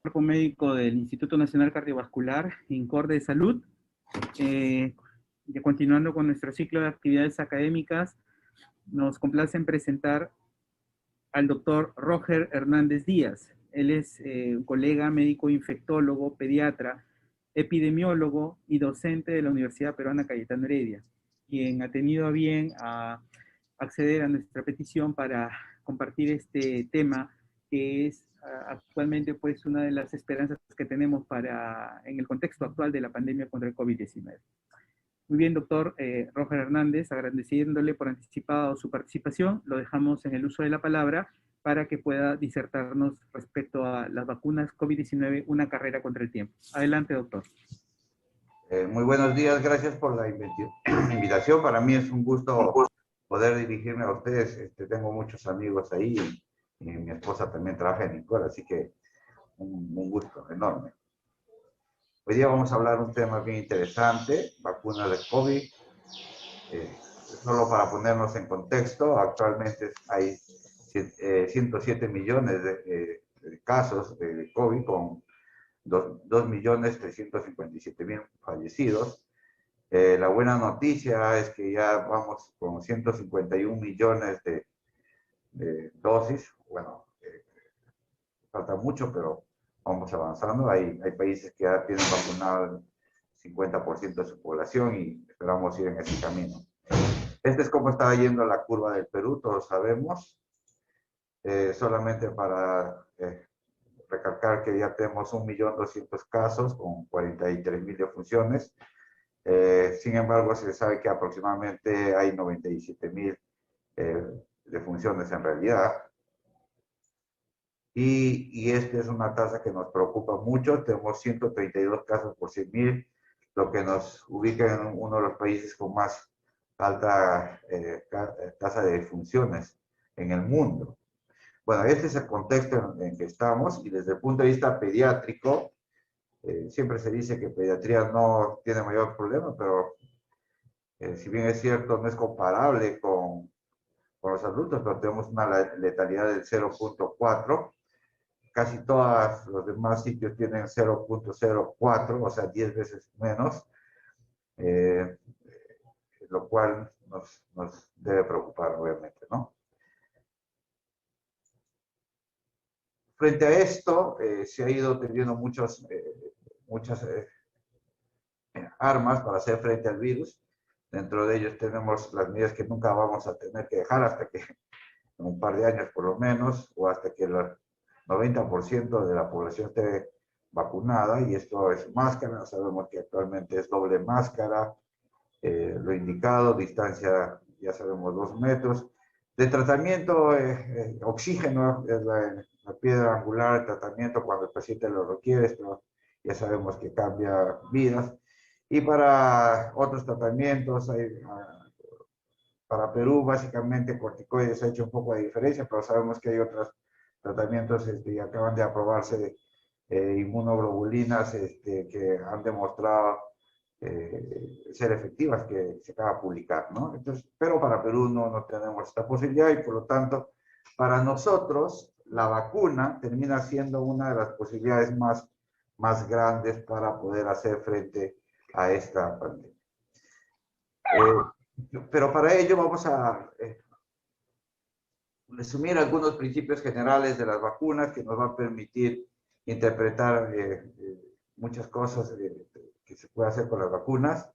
Cuerpo médico del Instituto Nacional Cardiovascular, INCOR de Salud. Continuando con nuestro ciclo de actividades académicas, nos complace en presentar al doctor Roger Hernández Díaz. Él es un colega médico infectólogo, pediatra, epidemiólogo y docente de la Universidad Peruana Cayetano Heredia, quien ha tenido a bien a acceder a nuestra petición para compartir este tema que es actualmente pues una de las esperanzas que tenemos en el contexto actual de la pandemia contra el COVID-19. Muy bien, doctor Roger Hernández, agradeciéndole por anticipado su participación, lo dejamos en el uso de la palabra para que pueda disertarnos respecto a las vacunas COVID-19, una carrera contra el tiempo. Adelante, doctor. Muy buenos días, gracias por la invitación. Para mí es un gusto poder dirigirme a ustedes. Tengo muchos amigos ahí y mi esposa también trabaja en INCOR, así que un gusto enorme. Hoy día vamos a hablar de un tema bien interesante, vacunas de COVID. Solo para ponernos en contexto, actualmente hay 107 millones de casos de COVID con 2.357.000 fallecidos. La buena noticia es que ya vamos con 151 millones de dosis. Bueno, falta mucho, pero vamos avanzando. Hay países que ya tienen vacunado el 50% de su población y esperamos ir en ese camino. Este es cómo está yendo la curva del Perú, todos sabemos. Solamente para recalcar que ya tenemos 1.200.000 casos con 43.000 defunciones. Sin embargo, se sabe que aproximadamente hay 97.000 defunciones en realidad. Y esta es una tasa que nos preocupa mucho. Tenemos 132 casos por 100.000, lo que nos ubica en uno de los países con más alta tasa de defunciones en el mundo. Bueno, este es el contexto en que estamos y desde el punto de vista pediátrico, siempre se dice que pediatría no tiene mayor problema, pero si bien es cierto, no es comparable con los adultos, pero tenemos una letalidad del 0.4. Casi todos los demás sitios tienen 0.04, o sea, 10 veces menos, lo cual nos debe preocupar, obviamente, ¿no? Frente a esto, se ha ido teniendo muchas armas para hacer frente al virus. Dentro de ellos tenemos las medidas que nunca vamos a tener que dejar hasta que, en un par de años por lo menos, o hasta que el 90% de la población esté vacunada, y esto es máscara. Sabemos que actualmente es doble máscara, lo indicado, distancia, ya sabemos, 2 metros. De tratamiento, oxígeno es la piedra angular de tratamiento cuando el paciente lo requiere. Esto ya sabemos que cambia vidas. Y para otros tratamientos, para Perú, básicamente corticoides ha hecho un poco de diferencia, pero sabemos que hay otros tratamientos que acaban de aprobarse, inmunoglobulinas que han demostrado ser efectivas, que se acaba de publicar, ¿no? Entonces, pero para Perú no tenemos esta posibilidad y por lo tanto, para nosotros, la vacuna termina siendo una de las posibilidades más grandes para poder hacer frente a esta pandemia. Pero para ello vamos a resumir algunos principios generales de las vacunas que nos van a permitir interpretar muchas cosas que se puede hacer con las vacunas.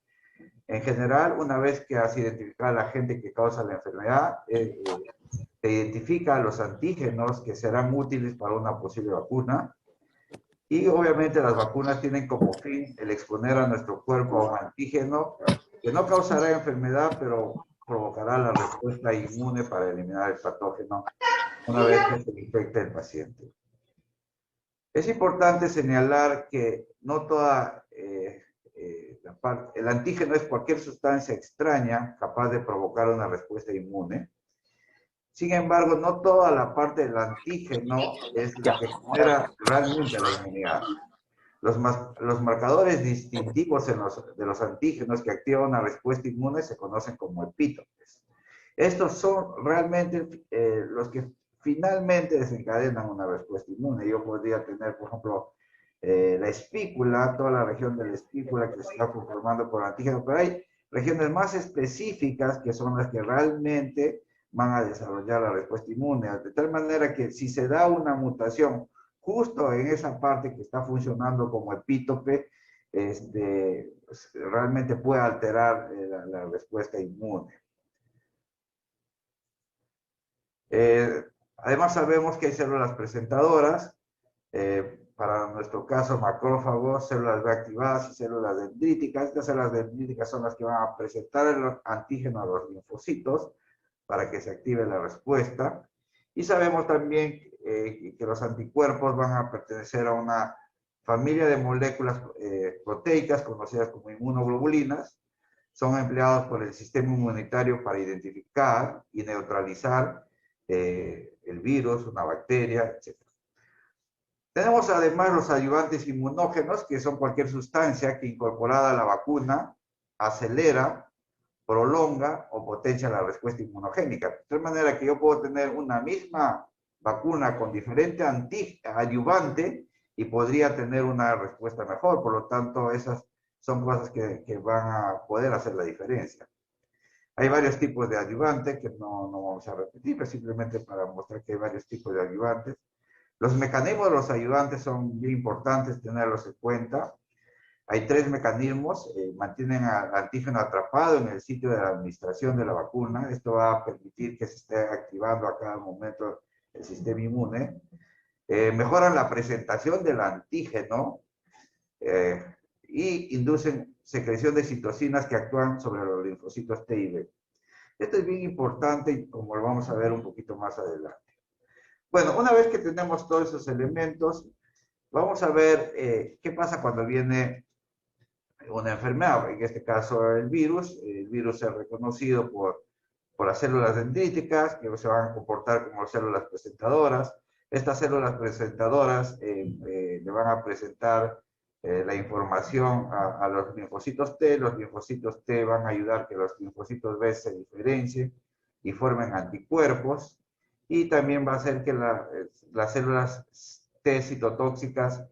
En general, una vez que has identificado al agente que causa la enfermedad, se identifica los antígenos que serán útiles para una posible vacuna. Y obviamente las vacunas tienen como fin el exponer a nuestro cuerpo a un antígeno que no causará enfermedad, pero provocará la respuesta inmune para eliminar el patógeno una vez que se infecte el paciente. Es importante señalar que no toda el antígeno es cualquier sustancia extraña capaz de provocar una respuesta inmune. Sin embargo, no toda la parte del antígeno es la que genera realmente la inmunidad. Los marcadores distintivos de los antígenos que activan una respuesta inmune se conocen como epítopes. Estos son realmente los que finalmente desencadenan una respuesta inmune. Yo podría tener, por ejemplo, la espícula, toda la región de la espícula que se está conformando por antígeno, pero hay regiones más específicas que son las que realmente van a desarrollar la respuesta inmune, de tal manera que si se da una mutación justo en esa parte que está funcionando como epítope, pues, realmente puede alterar la respuesta inmune. Además sabemos que hay células presentadoras, para nuestro caso macrófagos, células B activadas y células dendríticas. Estas células dendríticas son las que van a presentar el antígeno a los linfocitos para que se active la respuesta. Y sabemos también que los anticuerpos van a pertenecer a una familia de moléculas proteicas conocidas como inmunoglobulinas. Son empleados por el sistema inmunitario para identificar y neutralizar el virus, una bacteria, etc. Tenemos además los ayudantes inmunógenos, que son cualquier sustancia que incorporada a la vacuna acelera, prolonga o potencia la respuesta inmunogénica. De tal manera que yo puedo tener una misma vacuna con diferente ayudante y podría tener una respuesta mejor. Por lo tanto, esas son cosas que van a poder hacer la diferencia. Hay varios tipos de ayudantes que no vamos a repetir, pero simplemente para mostrar que hay varios tipos de ayudantes. Los mecanismos de los ayudantes son bien importantes tenerlos en cuenta. Hay 3 mecanismos, mantienen al antígeno atrapado en el sitio de la administración de la vacuna. Esto va a permitir que se esté activando a cada momento el sistema inmune. Mejoran la presentación del antígeno y inducen secreción de citocinas que actúan sobre los linfocitos T y B. Esto es bien importante y como lo vamos a ver un poquito más adelante. Bueno, una vez que tenemos todos esos elementos, vamos a ver qué pasa cuando viene una enfermedad. En este caso el virus es reconocido por las células dendríticas, que se van a comportar como células presentadoras. Estas células presentadoras le van a presentar la información a los linfocitos T. Los linfocitos T van a ayudar a que los linfocitos B se diferencien y formen anticuerpos. Y también va a hacer que las células T citotóxicas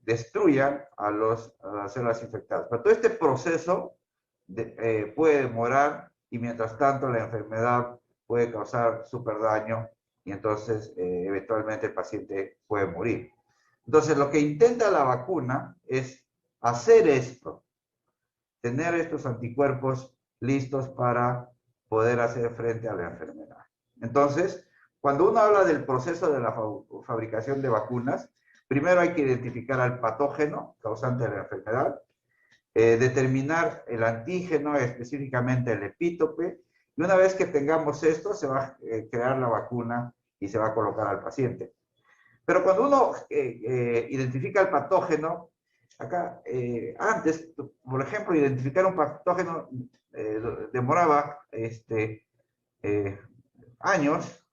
destruyan a las células infectadas. Pero todo este proceso puede demorar y mientras tanto la enfermedad puede causar súper daño y entonces eventualmente el paciente puede morir. Entonces lo que intenta la vacuna es hacer esto, tener estos anticuerpos listos para poder hacer frente a la enfermedad. Entonces, cuando uno habla del proceso de la fabricación de vacunas, primero hay que identificar al patógeno causante de la enfermedad, determinar el antígeno, específicamente el epítope, y una vez que tengamos esto, se va a crear la vacuna y se va a colocar al paciente. Pero cuando uno identifica el patógeno, acá, antes, por ejemplo, identificar un patógeno demoraba años,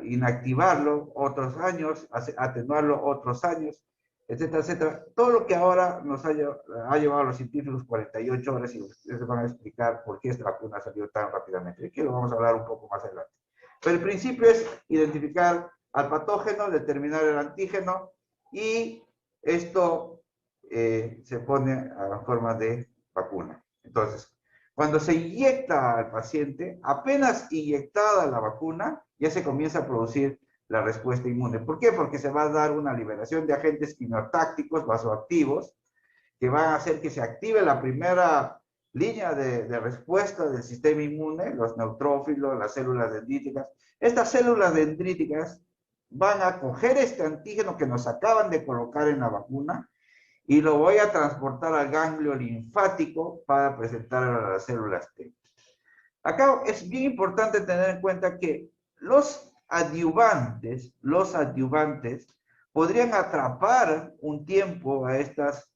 inactivarlo otros años, atenuarlo otros años, etcétera, etcétera. Todo lo que ahora nos ha llevado a los científicos 48 horas y ustedes van a explicar por qué esta vacuna salió tan rápidamente. Y que lo vamos a hablar un poco más adelante. Pero el principio es identificar al patógeno, determinar el antígeno y esto se pone a la forma de vacuna. Entonces, cuando se inyecta al paciente, apenas inyectada la vacuna, ya se comienza a producir la respuesta inmune. ¿Por qué? Porque se va a dar una liberación de agentes quimiotácticos vasoactivos que van a hacer que se active la primera línea de respuesta del sistema inmune, los neutrófilos, las células dendríticas. Estas células dendríticas van a coger este antígeno que nos acaban de colocar en la vacuna y lo voy a transportar al ganglio linfático para presentar a las células T. Acá es bien importante tener en cuenta que los adyuvantes podrían atrapar un tiempo a estos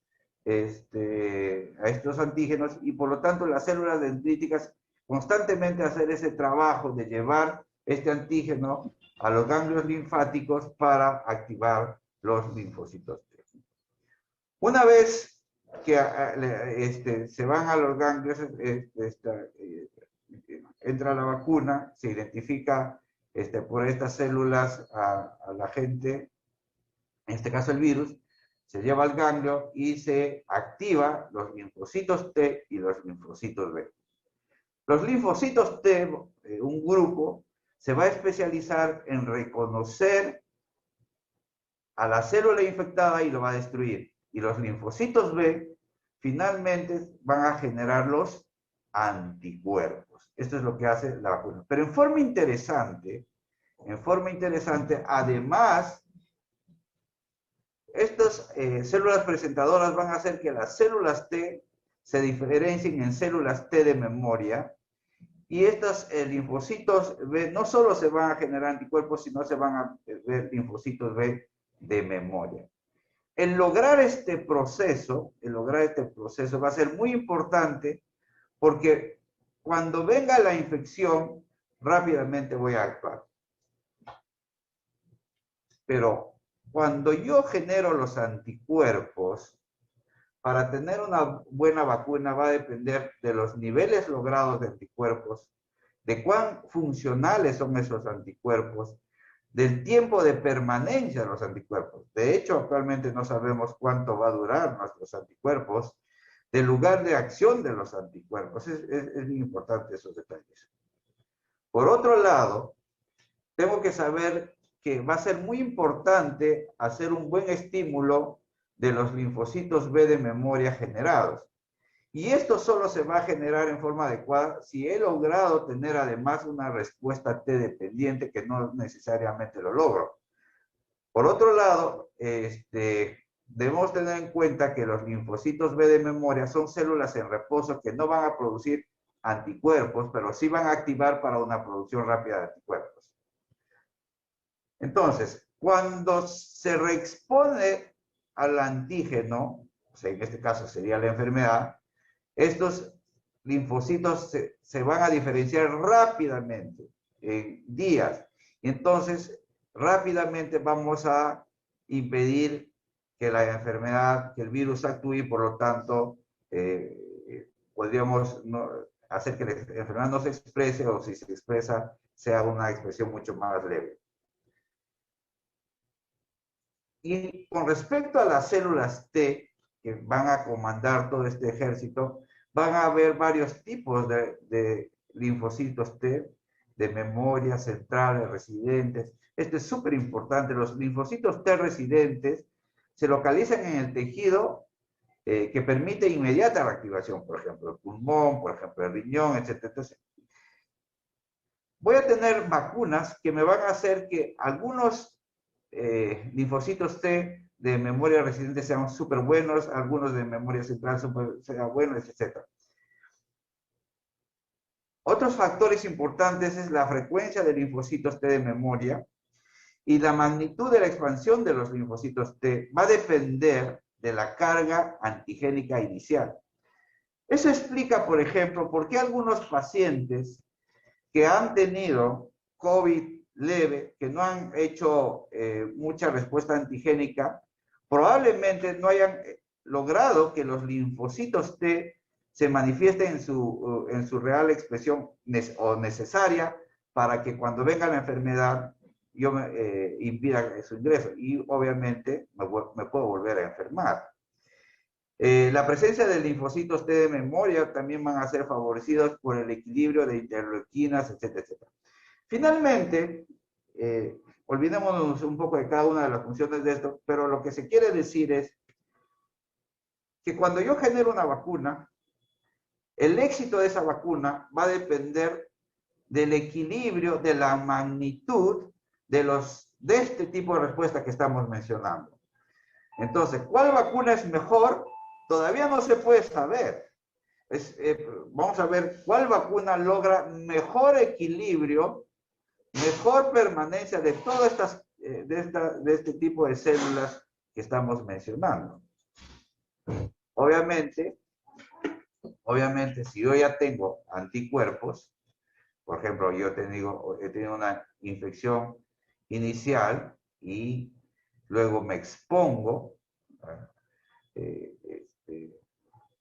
antígenos y por lo tanto las células dendríticas constantemente hacer ese trabajo de llevar este antígeno a los ganglios linfáticos para activar los linfocitos T. Una vez que se van a los ganglios, entra la vacuna, se identifica por estas células al agente, en este caso el virus, se lleva al ganglio y se activa los linfocitos T y los linfocitos B. Los linfocitos T, un grupo, se va a especializar en reconocer a la célula infectada y lo va a destruir. Y los linfocitos B finalmente van a generar los anticuerpos. Esto es lo que hace la vacuna. Pero en forma interesante, además, estas células presentadoras van a hacer que las células T se diferencien en células T de memoria, y estos linfocitos B no solo se van a generar anticuerpos, sino se van a ver linfocitos B de memoria. El lograr este proceso va a ser muy importante, porque cuando venga la infección, rápidamente voy a actuar. Pero cuando yo genero los anticuerpos, para tener una buena vacuna va a depender de los niveles logrados de anticuerpos, de cuán funcionales son esos anticuerpos, del tiempo de permanencia de los anticuerpos. De hecho, actualmente no sabemos cuánto va a durar nuestros anticuerpos, del lugar de acción de los anticuerpos. Es muy importante esos detalles. Por otro lado, tengo que saber que va a ser muy importante hacer un buen estímulo de los linfocitos B de memoria generados. Y esto solo se va a generar en forma adecuada si he logrado tener además una respuesta T dependiente, que no necesariamente lo logro. Por otro lado, debemos tener en cuenta que los linfocitos B de memoria son células en reposo que no van a producir anticuerpos, pero sí van a activar para una producción rápida de anticuerpos. Entonces, cuando se reexpone al antígeno, o sea, en este caso sería la enfermedad, estos linfocitos se van a diferenciar rápidamente, en días. Y entonces, rápidamente vamos a impedir que la enfermedad, que el virus actúe, y por lo tanto, podríamos hacer que la enfermedad no se exprese, o si se expresa, sea una expresión mucho más leve. Y con respecto a las células T, que van a comandar todo este ejército, van a haber varios tipos de linfocitos T, de memoria, centrales, residentes. Esto es súper importante. Los linfocitos T residentes se localizan en el tejido que permite inmediata reactivación, por ejemplo, el pulmón, por ejemplo, el riñón, etc. Entonces, voy a tener vacunas que me van a hacer que algunos linfocitos T de memoria residente sean súper buenos, algunos de memoria central sean buenos, etc. Otros factores importantes es la frecuencia de linfocitos T de memoria, y la magnitud de la expansión de los linfocitos T va a depender de la carga antigénica inicial. Eso explica, por ejemplo, por qué algunos pacientes que han tenido COVID leve, que no han hecho mucha respuesta antigénica, probablemente no hayan logrado que los linfocitos T se manifiesten en su real expresión o necesaria para que cuando venga la enfermedad yo impida su ingreso, y obviamente me puedo volver a enfermar. La presencia de linfocitos T de memoria también van a ser favorecidos por el equilibrio de interleuquinas, etcétera, etcétera. Finalmente, olvidémonos un poco de cada una de las funciones de esto, pero lo que se quiere decir es que cuando yo genero una vacuna, el éxito de esa vacuna va a depender del equilibrio, de la magnitud de este tipo de respuesta que estamos mencionando. Entonces, ¿cuál vacuna es mejor? Todavía no se puede saber. Vamos a ver cuál vacuna logra mejor equilibrio, mejor permanencia de todas estas, de este tipo de células que estamos mencionando. Obviamente, si yo ya tengo anticuerpos, por ejemplo, he tenido una infección inicial y luego me expongo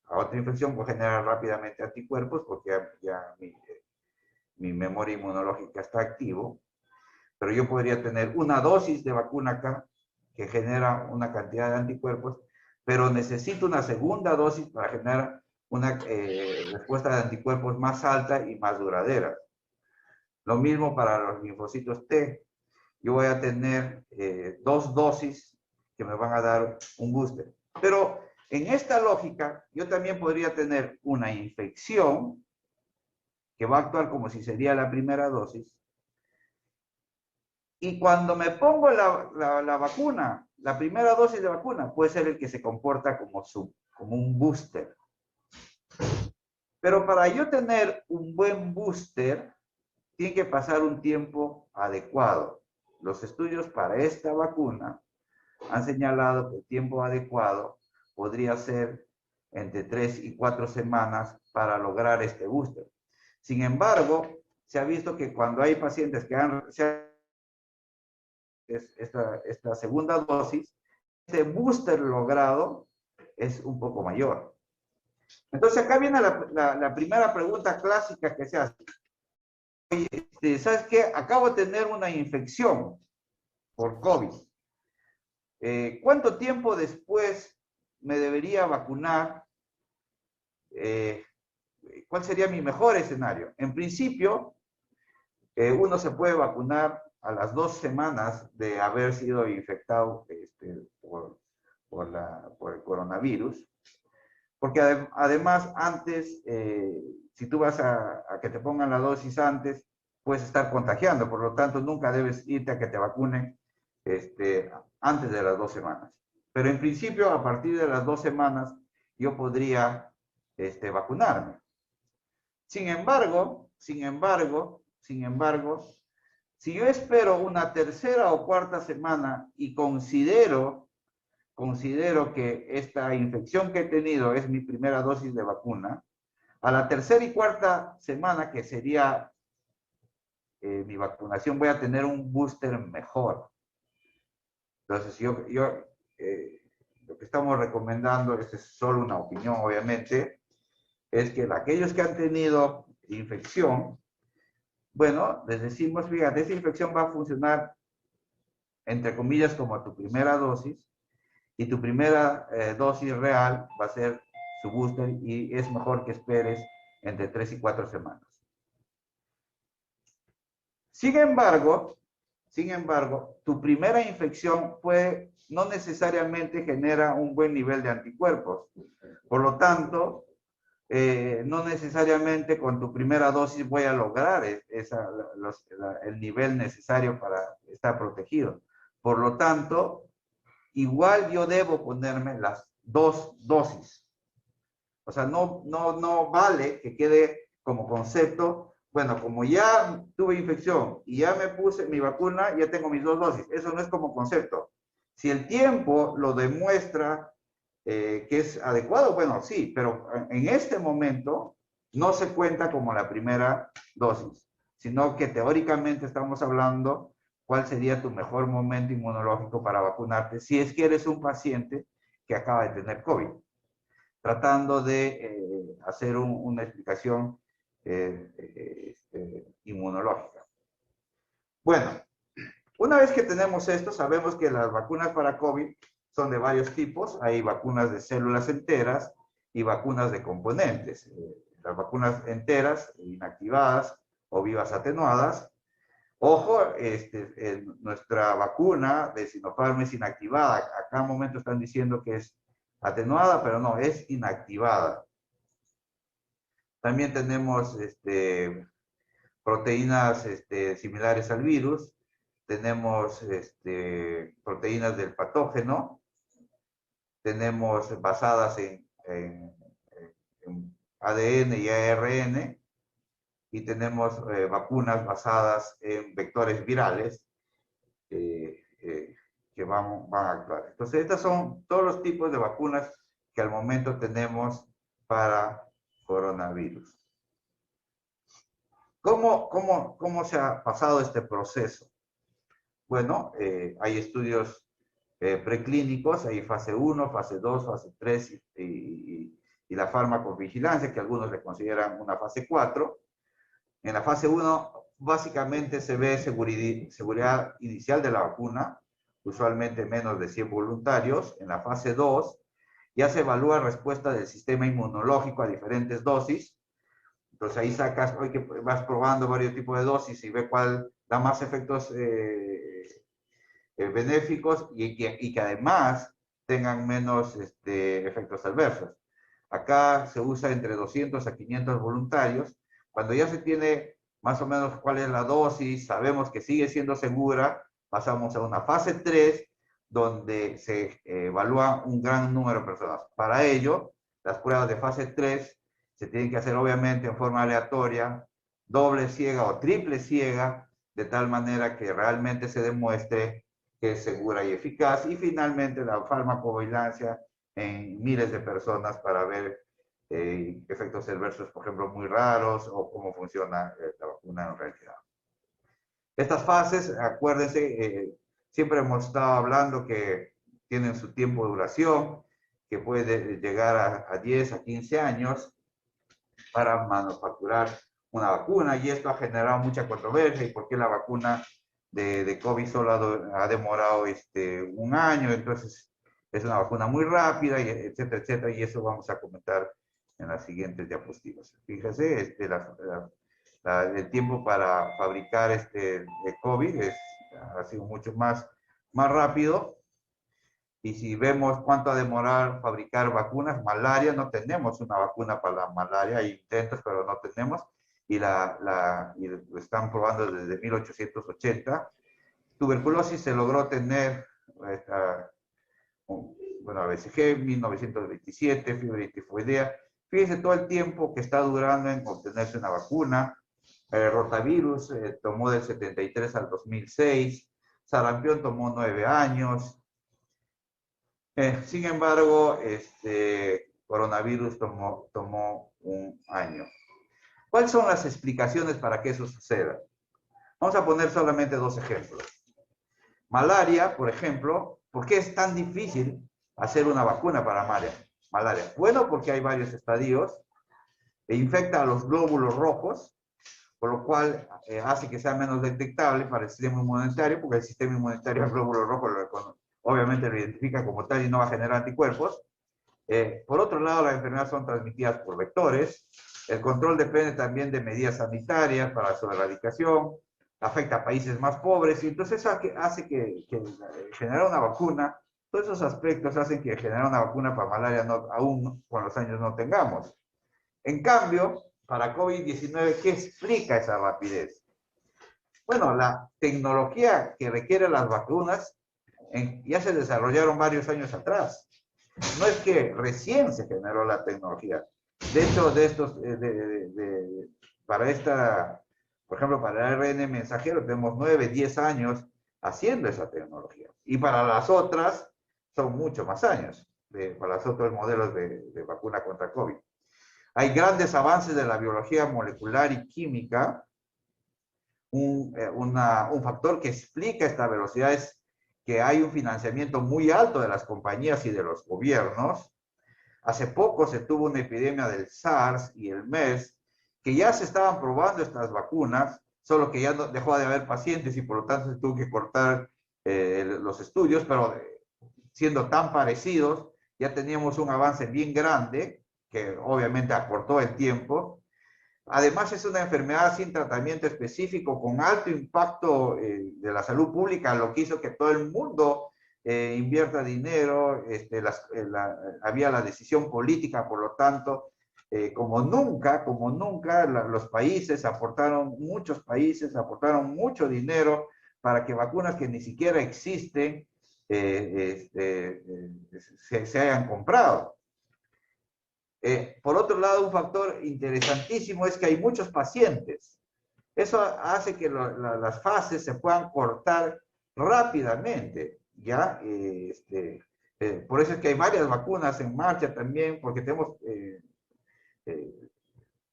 a otra infección, puedo generar rápidamente anticuerpos porque ya mi memoria inmunológica está activo, pero yo podría tener una dosis de vacuna acá que genera una cantidad de anticuerpos, pero necesito una segunda dosis para generar una respuesta de anticuerpos más alta y más duradera. Lo mismo para los linfocitos T. Yo voy a tener 2 dosis que me van a dar un booster. Pero en esta lógica, yo también podría tener una infección que va a actuar como si sería la primera dosis. Y cuando me pongo la vacuna, la primera dosis de vacuna, puede ser el que se comporta como un booster. Pero para yo tener un buen booster, tiene que pasar un tiempo adecuado. Los estudios para esta vacuna han señalado que el tiempo adecuado podría ser entre 3 y 4 semanas para lograr este booster. Sin embargo, se ha visto que cuando hay pacientes que han esta segunda dosis, este booster logrado es un poco mayor. Entonces acá viene la primera pregunta clásica que se hace. Oye, ¿sabes qué? Acabo de tener una infección por COVID. ¿Cuánto tiempo después me debería vacunar? ¿Cuál sería mi mejor escenario? En principio, uno se puede vacunar a las 2 semanas de haber sido infectado por el coronavirus, porque además antes, si tú vas a que te pongan la dosis antes, puedes estar contagiando, por lo tanto nunca debes irte a que te vacunen antes de las 2 semanas. Pero en principio, a partir de las 2 semanas, yo podría vacunarme. Sin embargo, si yo espero una tercera o cuarta semana y considero que esta infección que he tenido es mi primera dosis de vacuna, a la tercera y cuarta semana, que sería mi vacunación, voy a tener un booster mejor. Entonces, lo que estamos recomendando, esta es solo una opinión, obviamente, es que aquellos que han tenido infección, bueno, les decimos, fíjate, esta infección va a funcionar, entre comillas, como tu primera dosis, y tu primera dosis real va a ser su booster, y es mejor que esperes entre 3 y 4 semanas. Sin embargo, tu primera infección no necesariamente genera un buen nivel de anticuerpos. Por lo tanto, no necesariamente con tu primera dosis voy a lograr el nivel necesario para estar protegido. Por lo tanto, igual yo debo ponerme las 2 dosis. O sea, no vale que quede como concepto, bueno, como ya tuve infección y ya me puse mi vacuna, ya tengo mis 2 dosis. Eso no es como concepto. Si el tiempo lo demuestra que es adecuado, bueno, sí, pero en este momento no se cuenta como la primera dosis, sino que teóricamente estamos hablando cuál sería tu mejor momento inmunológico para vacunarte si es que eres un paciente que acaba de tener COVID, tratando de hacer una explicación inmunológica. Bueno, una vez que tenemos esto, sabemos que las vacunas para COVID son de varios tipos. Hay vacunas de células enteras y vacunas de componentes. Las vacunas enteras, inactivadas o vivas atenuadas. Ojo, nuestra vacuna de Sinopharm es inactivada. A cada momento están diciendo que es atenuada, pero no, es inactivada. También tenemos proteínas similares al virus. Tenemos proteínas del patógeno. Tenemos basadas en ADN y ARN. Y tenemos vacunas basadas en vectores virales que van a actuar. Entonces, estos son todos los tipos de vacunas que al momento tenemos para coronavirus. ¿Cómo se ha pasado este proceso? Bueno, hay estudios preclínicos, hay fase 1, fase 2, fase 3 y la farmacovigilancia, que algunos le consideran una fase 4. En la fase 1, básicamente se ve seguridad inicial de la vacuna, usualmente menos de 100 voluntarios. En la fase 2, ya se evalúa respuesta del sistema inmunológico a diferentes dosis. Entonces ahí sacas, hoy que vas probando varios tipos de dosis y ve cuál da más efectos benéficos y que además tengan menos efectos adversos. Acá se usa entre 200 a 500 voluntarios. Cuando ya se tiene más o menos cuál es la dosis, sabemos que sigue siendo segura, pasamos a una fase 3, donde se evalúa un gran número de personas. Para ello, las pruebas de fase 3 se tienen que hacer obviamente en forma aleatoria, doble ciega o triple ciega, de tal manera que realmente se demuestre que es segura y eficaz. Y finalmente la farmacovigilancia en miles de personas para ver efectos adversos, por ejemplo, muy raros o cómo funciona la vacuna en realidad. Estas fases, acuérdense, siempre hemos estado hablando que tienen su tiempo de duración, que puede llegar a 10 a 15 años para manufacturar una vacuna, y esto ha generado mucha controversia. ¿Y por qué la vacuna de COVID solo ha demorado un año? Entonces, es una vacuna muy rápida, y etcétera, etcétera, y eso vamos a comentar en las siguientes diapositivas. Fíjese, el tiempo para fabricar el COVID ha sido mucho más rápido. Y si vemos cuánto ha demorado fabricar vacunas, malaria, no tenemos una vacuna para la malaria, hay intentos, pero no tenemos, y lo están probando desde 1880. Tuberculosis se logró tener, bueno, BCG, 1927, fiebre tifoidea. Fíjense todo el tiempo que está durando en obtenerse una vacuna. Rotavirus tomó del 73 al 2006, sarampión tomó 9 años. Sin embargo, coronavirus tomó un año. ¿Cuáles son las explicaciones para que eso suceda? Vamos a poner solamente dos ejemplos. Malaria, por ejemplo, ¿por qué es tan difícil hacer una vacuna para malaria? Bueno, porque hay varios estadios, e infecta a los glóbulos rojos, por lo cual hace que sea menos detectable para el sistema inmunitario, porque el sistema inmunitario al glóbulo rojo obviamente lo identifica como tal y no va a generar anticuerpos. Por otro lado, las enfermedades son transmitidas por vectores. El control depende también de medidas sanitarias para su erradicación. Afecta a países más pobres, y entonces eso hace que generar una vacuna, todos esos aspectos hacen que generar una vacuna para malaria aún con los años no tengamos. En cambio, para COVID-19, ¿qué explica esa rapidez? Bueno, la tecnología que requieren las vacunas ya se desarrollaron varios años atrás. No es que recién se generó la tecnología. De hecho, por ejemplo, para el ARN mensajero tenemos 9, 10 años haciendo esa tecnología. Y para las otras son mucho más años, para los otros modelos de vacuna contra COVID. Hay grandes avances de la biología molecular y química. Un factor que explica esta velocidad es que hay un financiamiento muy alto de las compañías y de los gobiernos. Hace poco se tuvo una epidemia del SARS y el MERS, que ya se estaban probando estas vacunas, solo que ya dejó de haber pacientes y por lo tanto se tuvo que cortar los estudios, pero siendo tan parecidos, ya teníamos un avance bien grande, que obviamente acortó el tiempo. Además, es una enfermedad sin tratamiento específico, con alto impacto de la salud pública, lo que hizo que todo el mundo invierta dinero. Había la decisión política, por lo tanto, como nunca, muchos países aportaron mucho dinero para que vacunas que ni siquiera existen se hayan comprado. Por otro lado, un factor interesantísimo es que hay muchos pacientes. Eso hace que las fases se puedan cortar rápidamente, ¿ya? Por eso es que hay varias vacunas en marcha también, porque tenemos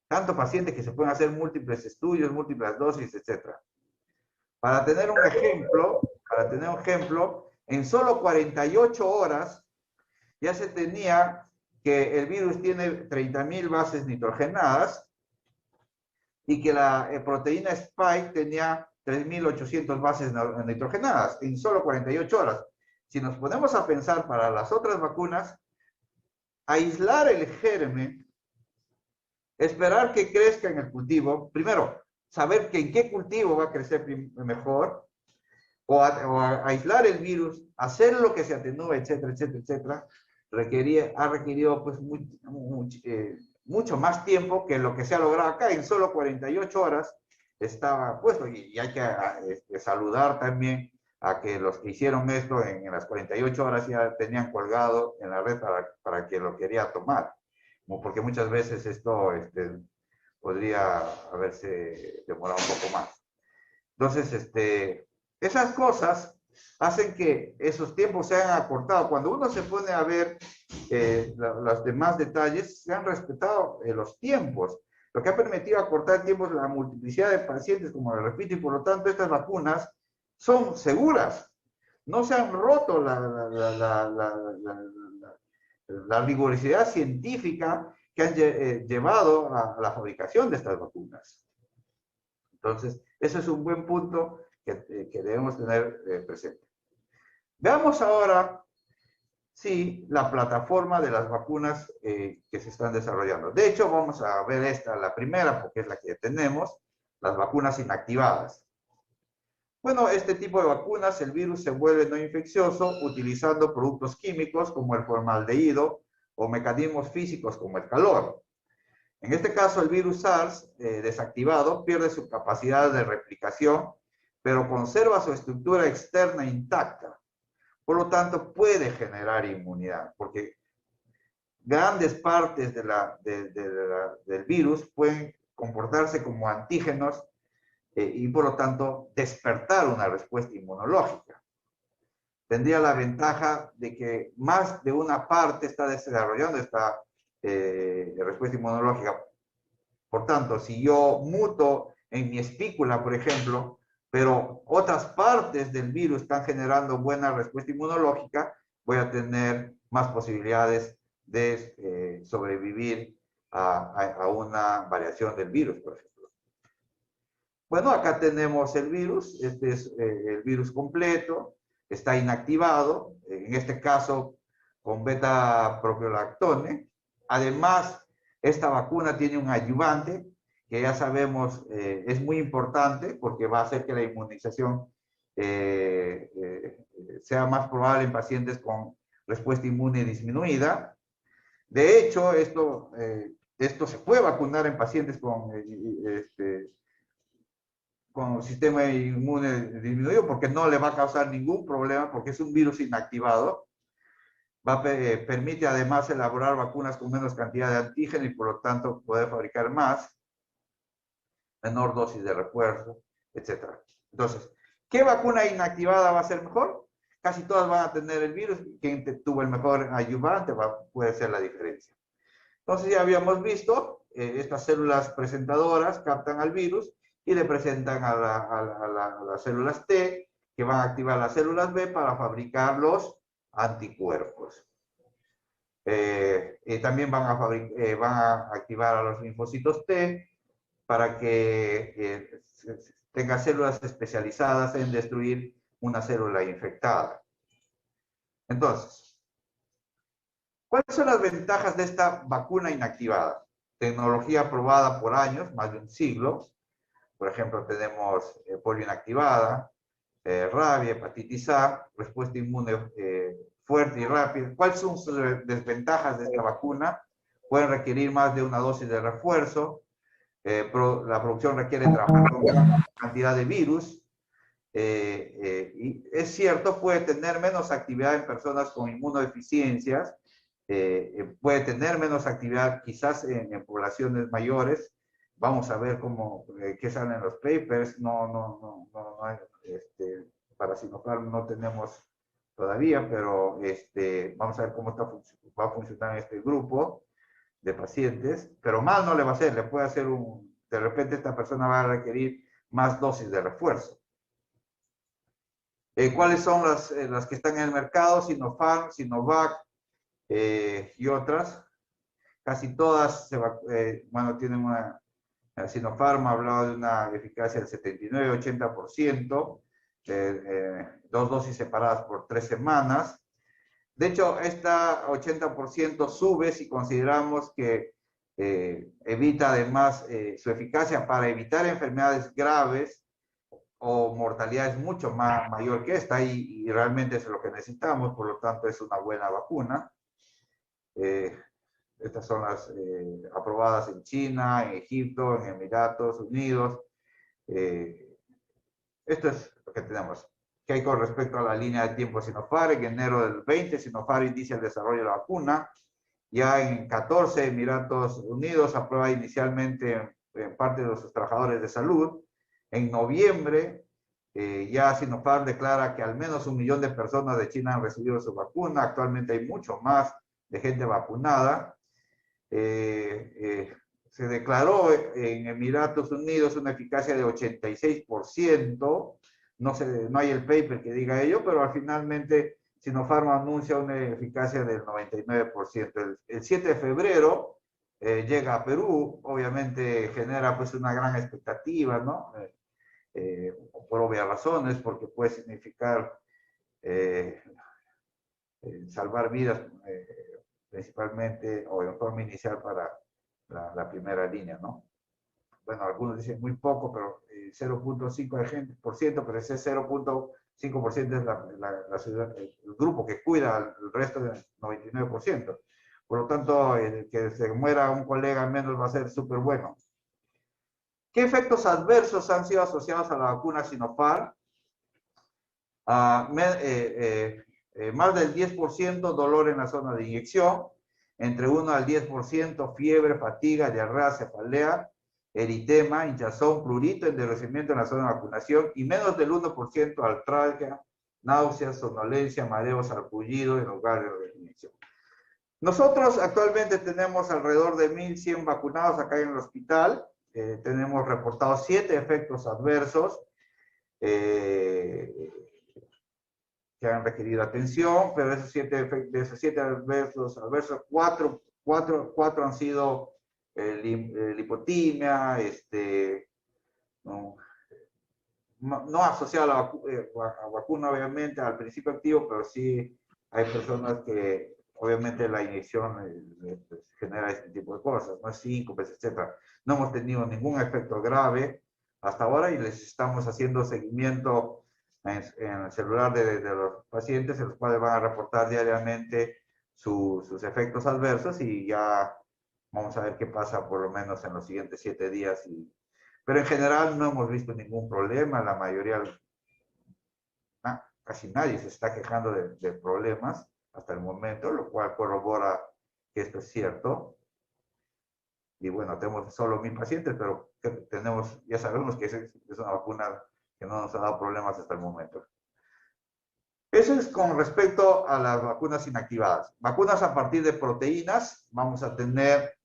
tantos pacientes que se pueden hacer múltiples estudios, múltiples dosis, etc. Para tener un ejemplo, en solo 48 horas ya se tenía que el virus tiene 30.000 bases nitrogenadas, y que la proteína Spike tenía 3.800 bases nitrogenadas en solo 48 horas. Si nos ponemos a pensar para las otras vacunas, aislar el germen, esperar que crezca en el cultivo, primero, saber que en qué cultivo va a crecer mejor, o aislar el virus, hacer lo que se atenúe, etcétera, etcétera, etcétera, ha requerido pues mucho más tiempo que lo que se ha logrado acá. En solo 48 horas estaba puesto, y hay que saludar también a que los que hicieron esto en las 48 horas ya tenían colgado en la red para quien lo quería tomar, porque muchas veces esto podría haberse demorado un poco más. Entonces, esas cosas hacen que esos tiempos se hayan acortado. Cuando uno se pone a ver los demás detalles, se han respetado los tiempos. Lo que ha permitido acortar tiempos la multiplicidad de pacientes, como le repito, y por lo tanto estas vacunas son seguras. No se han roto la rigurosidad científica que han llevado a la fabricación de estas vacunas. Entonces, ese es un buen punto que debemos tener presente. Veamos ahora, sí, la plataforma de las vacunas que se están desarrollando. De hecho, vamos a ver esta, la primera, porque es la que tenemos, las vacunas inactivadas. Bueno, este tipo de vacunas, el virus se vuelve no infeccioso utilizando productos químicos como el formaldehído o mecanismos físicos como el calor. En este caso, el virus SARS desactivado pierde su capacidad de replicación, pero conserva su estructura externa intacta. Por lo tanto, puede generar inmunidad, porque grandes partes del virus pueden comportarse como antígenos y, por lo tanto, despertar una respuesta inmunológica. Tendría la ventaja de que más de una parte está desarrollando esta respuesta inmunológica. Por tanto, si yo muto en mi espícula, por ejemplo, pero otras partes del virus están generando buena respuesta inmunológica, voy a tener más posibilidades de sobrevivir a una variación del virus, por ejemplo. Bueno, acá tenemos el virus. Este es el virus completo. Está inactivado, en este caso con beta-propiolactone. Además, esta vacuna tiene un ayudante que ya sabemos es muy importante porque va a hacer que la inmunización sea más probable en pacientes con respuesta inmune disminuida. De hecho, esto se puede vacunar en pacientes con sistema inmune disminuido porque no le va a causar ningún problema porque es un virus inactivado. Permite además elaborar vacunas con menos cantidad de antígeno y por lo tanto poder fabricar más, menor dosis de refuerzo, etc. Entonces, ¿qué vacuna inactivada va a ser mejor? Casi todas van a tener el virus. Quien tuvo el mejor ayudante puede ser la diferencia. Entonces ya habíamos visto, estas células presentadoras captan al virus y le presentan a las células T, que van a activar las células B para fabricar los anticuerpos. También van a activar a los linfocitos T para que tenga células especializadas en destruir una célula infectada. Entonces, ¿cuáles son las ventajas de esta vacuna inactivada? Tecnología aprobada por años, más de un siglo. Por ejemplo, tenemos polio inactivada, rabia, hepatitis A, respuesta inmune fuerte y rápida. ¿Cuáles son sus desventajas de esta vacuna? Pueden requerir más de una dosis de refuerzo. La producción requiere trabajar con gran cantidad de virus. Y es cierto, puede tener menos actividad en personas con inmunodeficiencias. Puede tener menos actividad quizás en poblaciones mayores. Vamos a ver qué salen en los papers. Para Sinopharm no tenemos todavía, pero vamos a ver cómo va a funcionar este grupo de pacientes. Pero mal no le va a hacer, le puede hacer de repente esta persona va a requerir más dosis de refuerzo. ¿Cuáles son las que están en el mercado? Sinopharm, Sinovac, y otras. Casi todas, tienen Sinopharm ha hablado de una eficacia del 79-80%, dos dosis separadas por 3 semanas. De hecho, esta 80% sube si consideramos que evita además su eficacia para evitar enfermedades graves o mortalidad es mucho mayor que esta y realmente es lo que necesitamos, por lo tanto es una buena vacuna. Estas son las aprobadas en China, en Egipto, en Emiratos Unidos. Esto es lo que tenemos. ¿Qué hay con respecto a la línea de tiempo de Sinopharm? En enero del 20, Sinopharm inicia el desarrollo de la vacuna. Ya en 14, Emiratos Unidos aprueba inicialmente en parte de sus trabajadores de salud. En noviembre, ya Sinopharm declara que al menos 1 millón de personas de China han recibido su vacuna. Actualmente hay mucho más de gente vacunada. Se declaró en Emiratos Unidos una eficacia de 86%. No hay el paper que diga ello, pero finalmente Sinopharm anuncia una eficacia del 99%. El 7 de febrero llega a Perú, obviamente genera pues una gran expectativa, ¿no? Por obvias razones, porque puede significar salvar vidas principalmente o de forma inicial para la primera línea, ¿no? Bueno, algunos dicen muy poco, pero 0.5%, pero ese 0.5% es el grupo que cuida al resto del 99%. Por lo tanto, el que se muera un colega menos va a ser súper bueno. ¿Qué efectos adversos han sido asociados a la vacuna Sinopharm? Más del 10% dolor en la zona de inyección, entre 1 al 10% fiebre, fatiga, diarrea, cefalea, eritema, hinchazón, prurito, endurecimiento en la zona de vacunación y menos del 1% artralgia, náuseas, somnolencia, mareo, sarpullido en lugar de inyección. Nosotros actualmente tenemos alrededor de 1.100 vacunados acá en el hospital. Tenemos reportados 7 efectos adversos que han requerido atención, pero de esos 7 adversos, 4 han sido lipotimia, no asociado a la vacuna, obviamente, al principio activo, pero sí hay personas que, obviamente, la inyección genera este tipo de cosas, ¿no? Síncopes, etc. No hemos tenido ningún efecto grave hasta ahora y les estamos haciendo seguimiento en el celular de los pacientes, en los cuales van a reportar diariamente sus efectos adversos y ya vamos a ver qué pasa por lo menos en los siguientes 7 días. Pero en general no hemos visto ningún problema, la mayoría, casi nadie se está quejando de problemas hasta el momento, lo cual corrobora que esto es cierto. Y bueno, tenemos solo 1.000 pacientes, pero ya sabemos que es una vacuna que no nos ha dado problemas hasta el momento. Eso es con respecto a las vacunas inactivadas. Vacunas a partir de proteínas, vamos a tener,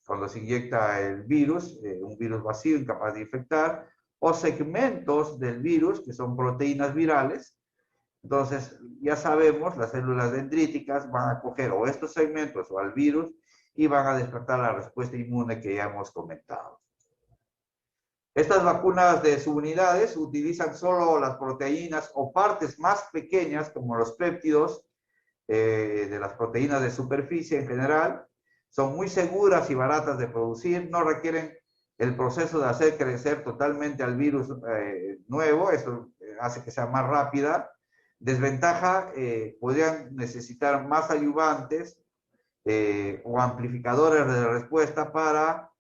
cuando se inyecta el virus, un virus vacío incapaz de infectar, o segmentos del virus, que son proteínas virales. Entonces, ya sabemos, las células dendríticas van a coger o estos segmentos o al virus y van a despertar la respuesta inmune que ya hemos comentado. Estas vacunas de subunidades utilizan solo las proteínas o partes más pequeñas, como los péptidos de las proteínas de superficie en general. Son muy seguras y baratas de producir, no requieren el proceso de hacer crecer totalmente al virus nuevo, eso hace que sea más rápida. Desventaja, podrían necesitar más ayudantes o amplificadores de respuesta para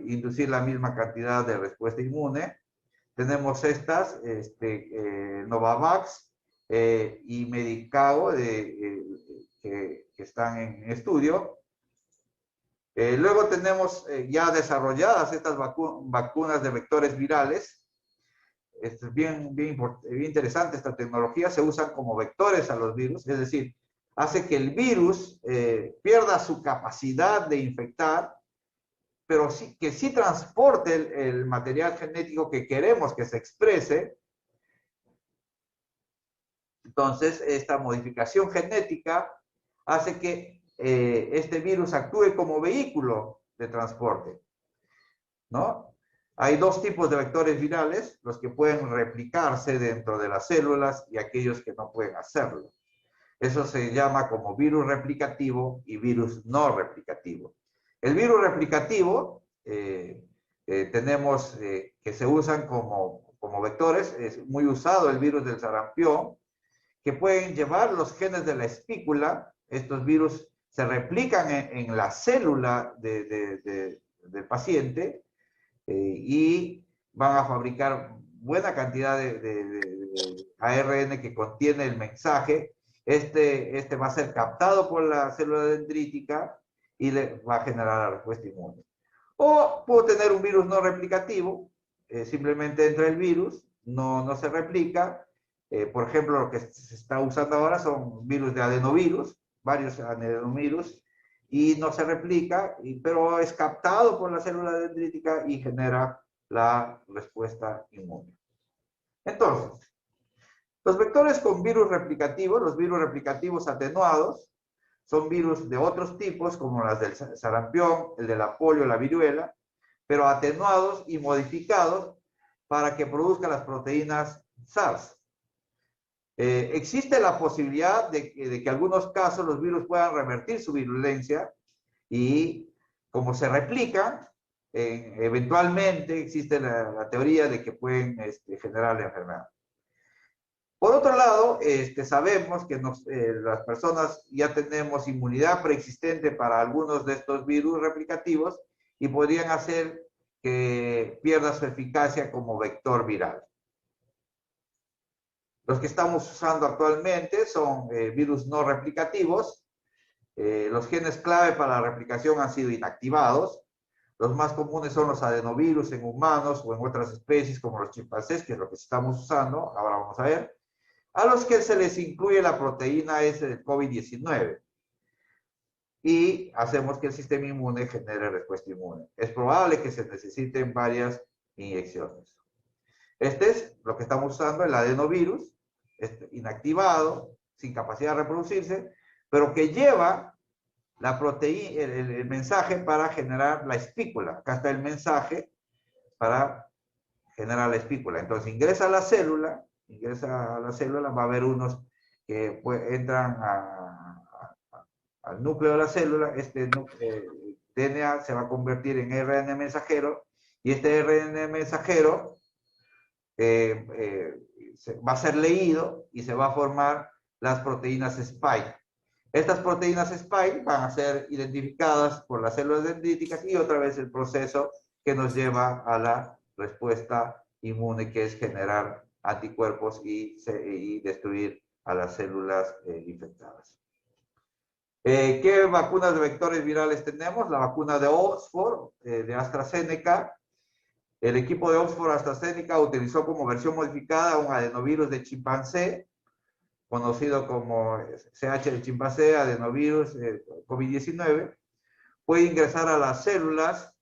inducir la misma cantidad de respuesta inmune. Tenemos estas, Novavax y Medicago, que están en estudio. Luego tenemos ya desarrolladas estas vacunas de vectores virales. Es bien interesante esta tecnología. Se usan como vectores a los virus, es decir, hace que el virus pierda su capacidad de infectar, pero que sí transporte el material genético que queremos que se exprese. Entonces, esta modificación genética hace que este virus actúe como vehículo de transporte, ¿no? Hay dos tipos de vectores virales, los que pueden replicarse dentro de las células y aquellos que no pueden hacerlo. Eso se llama como virus replicativo y virus no replicativo. El virus replicativo tenemos que se usan como vectores, es muy usado el virus del sarampión, que pueden llevar los genes de la espícula. Estos virus se replican en la célula del paciente y van a fabricar buena cantidad de ARN que contiene el mensaje. Este va a ser captado por la célula dendrítica y le va a generar la respuesta inmune. O puedo tener un virus no replicativo, simplemente entra el virus, no se replica. Por ejemplo, lo que se está usando ahora son virus de adenovirus, varios adenovirus, y no se replica, pero es captado por la célula dendrítica y genera la respuesta inmune. Entonces, los vectores con virus replicativos, los virus replicativos atenuados, son virus de otros tipos, como las del sarampión, el de la polio, la viruela, pero atenuados y modificados para que produzcan las proteínas SARS. Existe la posibilidad de que algunos casos los virus puedan revertir su virulencia y como se replican, eventualmente existe la teoría de que pueden generar la enfermedad. Por otro lado, sabemos que las personas ya tenemos inmunidad preexistente para algunos de estos virus replicativos y podrían hacer que pierda su eficacia como vector viral. Los que estamos usando actualmente son virus no replicativos. Los genes clave para la replicación han sido inactivados. Los más comunes son los adenovirus en humanos o en otras especies como los chimpancés, que es lo que estamos usando. Ahora vamos a ver. A los que se les incluye la proteína S del COVID-19. Y hacemos que el sistema inmune genere respuesta inmune. Es probable que se necesiten varias inyecciones. Este es lo que estamos usando, el adenovirus, inactivado, sin capacidad de reproducirse, pero que lleva la proteína, el mensaje para generar la espícula. Acá está el mensaje para generar la espícula. Entonces ingresa a la célula, va a haber unos que entran al núcleo de la célula. Este DNA se va a convertir en RNA mensajero y este RNA mensajero va a ser leído y se va a formar las proteínas Spike. Estas proteínas Spike van a ser identificadas por las células dendríticas y otra vez el proceso que nos lleva a la respuesta inmune, que es generar anticuerpos y destruir a las células infectadas. ¿Qué vacunas de vectores virales tenemos? La vacuna de Oxford, de AstraZeneca. El equipo de Oxford AstraZeneca utilizó como versión modificada un adenovirus de chimpancé, conocido como CH de chimpancé, adenovirus COVID-19. Puede ingresar a las células,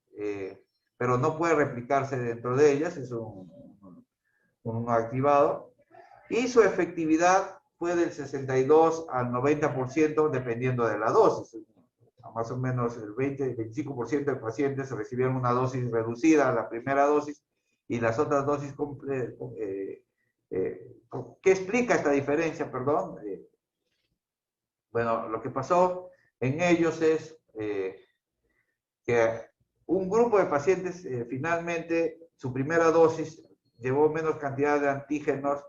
pero no puede replicarse dentro de ellas, es un activado. Y su efectividad fue del 62 al 90% dependiendo de la dosis. Más o menos el 20-25% de pacientes recibieron una dosis reducida, la primera dosis, y las otras dosis ¿qué explica esta diferencia? Perdón. Bueno, lo que pasó en ellos es que un grupo de pacientes finalmente su primera dosis llevó menos cantidad de antígenos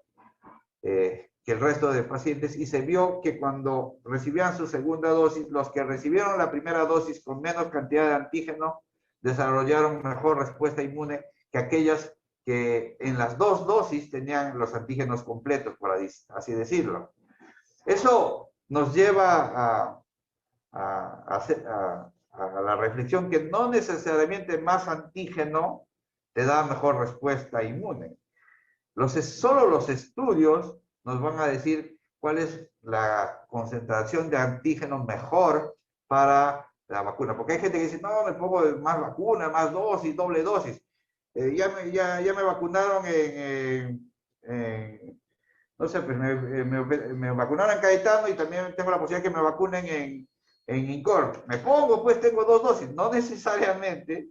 que el resto de pacientes y se vio que cuando recibían su segunda dosis, los que recibieron la primera dosis con menos cantidad de antígeno desarrollaron mejor respuesta inmune que aquellas que en las dos dosis tenían los antígenos completos, por así decirlo. Eso nos lleva a la reflexión que no necesariamente más antígeno te da mejor respuesta inmune. Solo los estudios nos van a decir cuál es la concentración de antígeno mejor para la vacuna. Porque hay gente que dice, no, me pongo más vacuna, más dosis, doble dosis. Ya me vacunaron no sé, pues me vacunaron en Caetano y también tengo la posibilidad que me vacunen en INCOR. Me pongo, pues tengo 2 dosis. No necesariamente,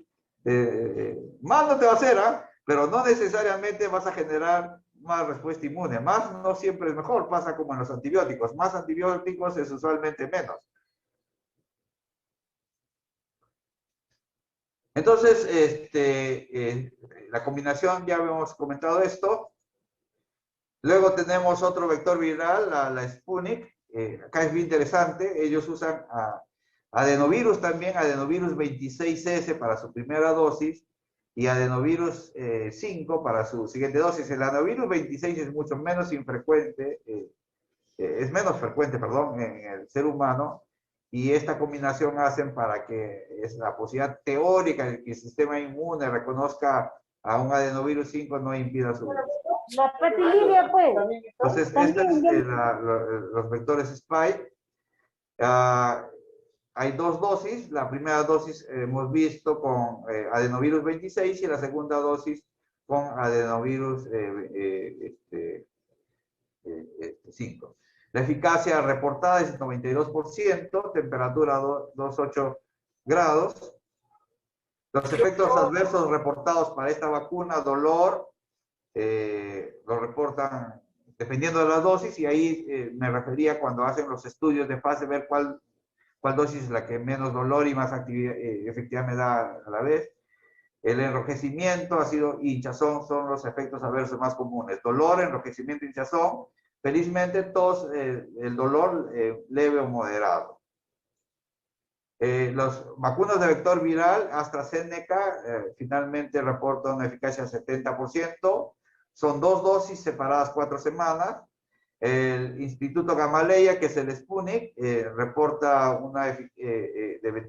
más no te va a hacer, pero no necesariamente vas a generar más respuesta inmune. Más no siempre es mejor, pasa como en los antibióticos. Más antibióticos es usualmente menos. Entonces, la combinación, ya habíamos comentado esto. Luego tenemos otro vector viral, la Sputnik. Acá es bien interesante. Ellos usan adenovirus también, adenovirus 26S para su primera dosis y adenovirus 5 para su siguiente dosis. El adenovirus 26 es mucho menos infrecuente, es menos frecuente, perdón, en el ser humano. Y esta combinación hacen para que es la posibilidad teórica de que el sistema inmune reconozca a un adenovirus 5 no impida su... La patilínea, pues. Entonces, estos los vectores Spike. Hay 2 dosis. La primera dosis hemos visto con adenovirus 26 y la segunda dosis con adenovirus 5. La eficacia reportada es 92%, temperatura 2,8 grados. Los efectos adversos reportados para esta vacuna, dolor, lo reportan dependiendo de la dosis, y ahí me refería cuando hacen los estudios de fase, ver cuál dosis es la que menos dolor y más efectividad me da a la vez. El enrojecimiento, ácido y hinchazón son los efectos adversos más comunes. Dolor, enrojecimiento, hinchazón. Felizmente todos el dolor leve o moderado. Las vacunas de vector viral, AstraZeneca, finalmente reportan una eficacia del 70%. Son 2 dosis separadas 4 semanas. El Instituto Gamaleya, que es el Sputnik, reporta una de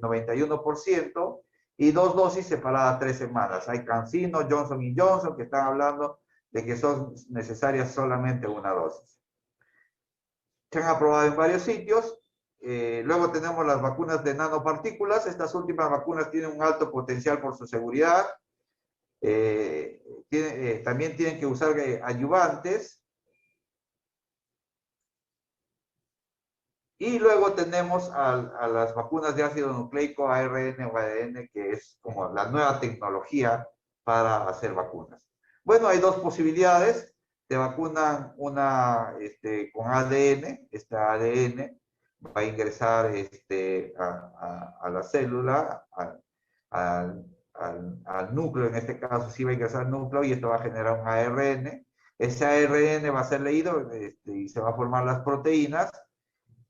91% y 2 dosis separadas 3 semanas. Hay CanSino, Johnson Johnson, que están hablando de que son necesarias solamente una dosis. Se han aprobado en varios sitios. Luego tenemos las vacunas de nanopartículas. Estas últimas vacunas tienen un alto potencial por su seguridad. También tienen que usar ayudantes. Y luego tenemos a las vacunas de ácido nucleico, ARN o ADN, que es como la nueva tecnología para hacer vacunas. Bueno, hay 2 posibilidades. Te vacunan una con ADN. Este ADN va a ingresar a la célula, al núcleo, en este caso sí va a ingresar al núcleo, y esto va a generar un ARN. Ese ARN va a ser leído y se van a formar las proteínas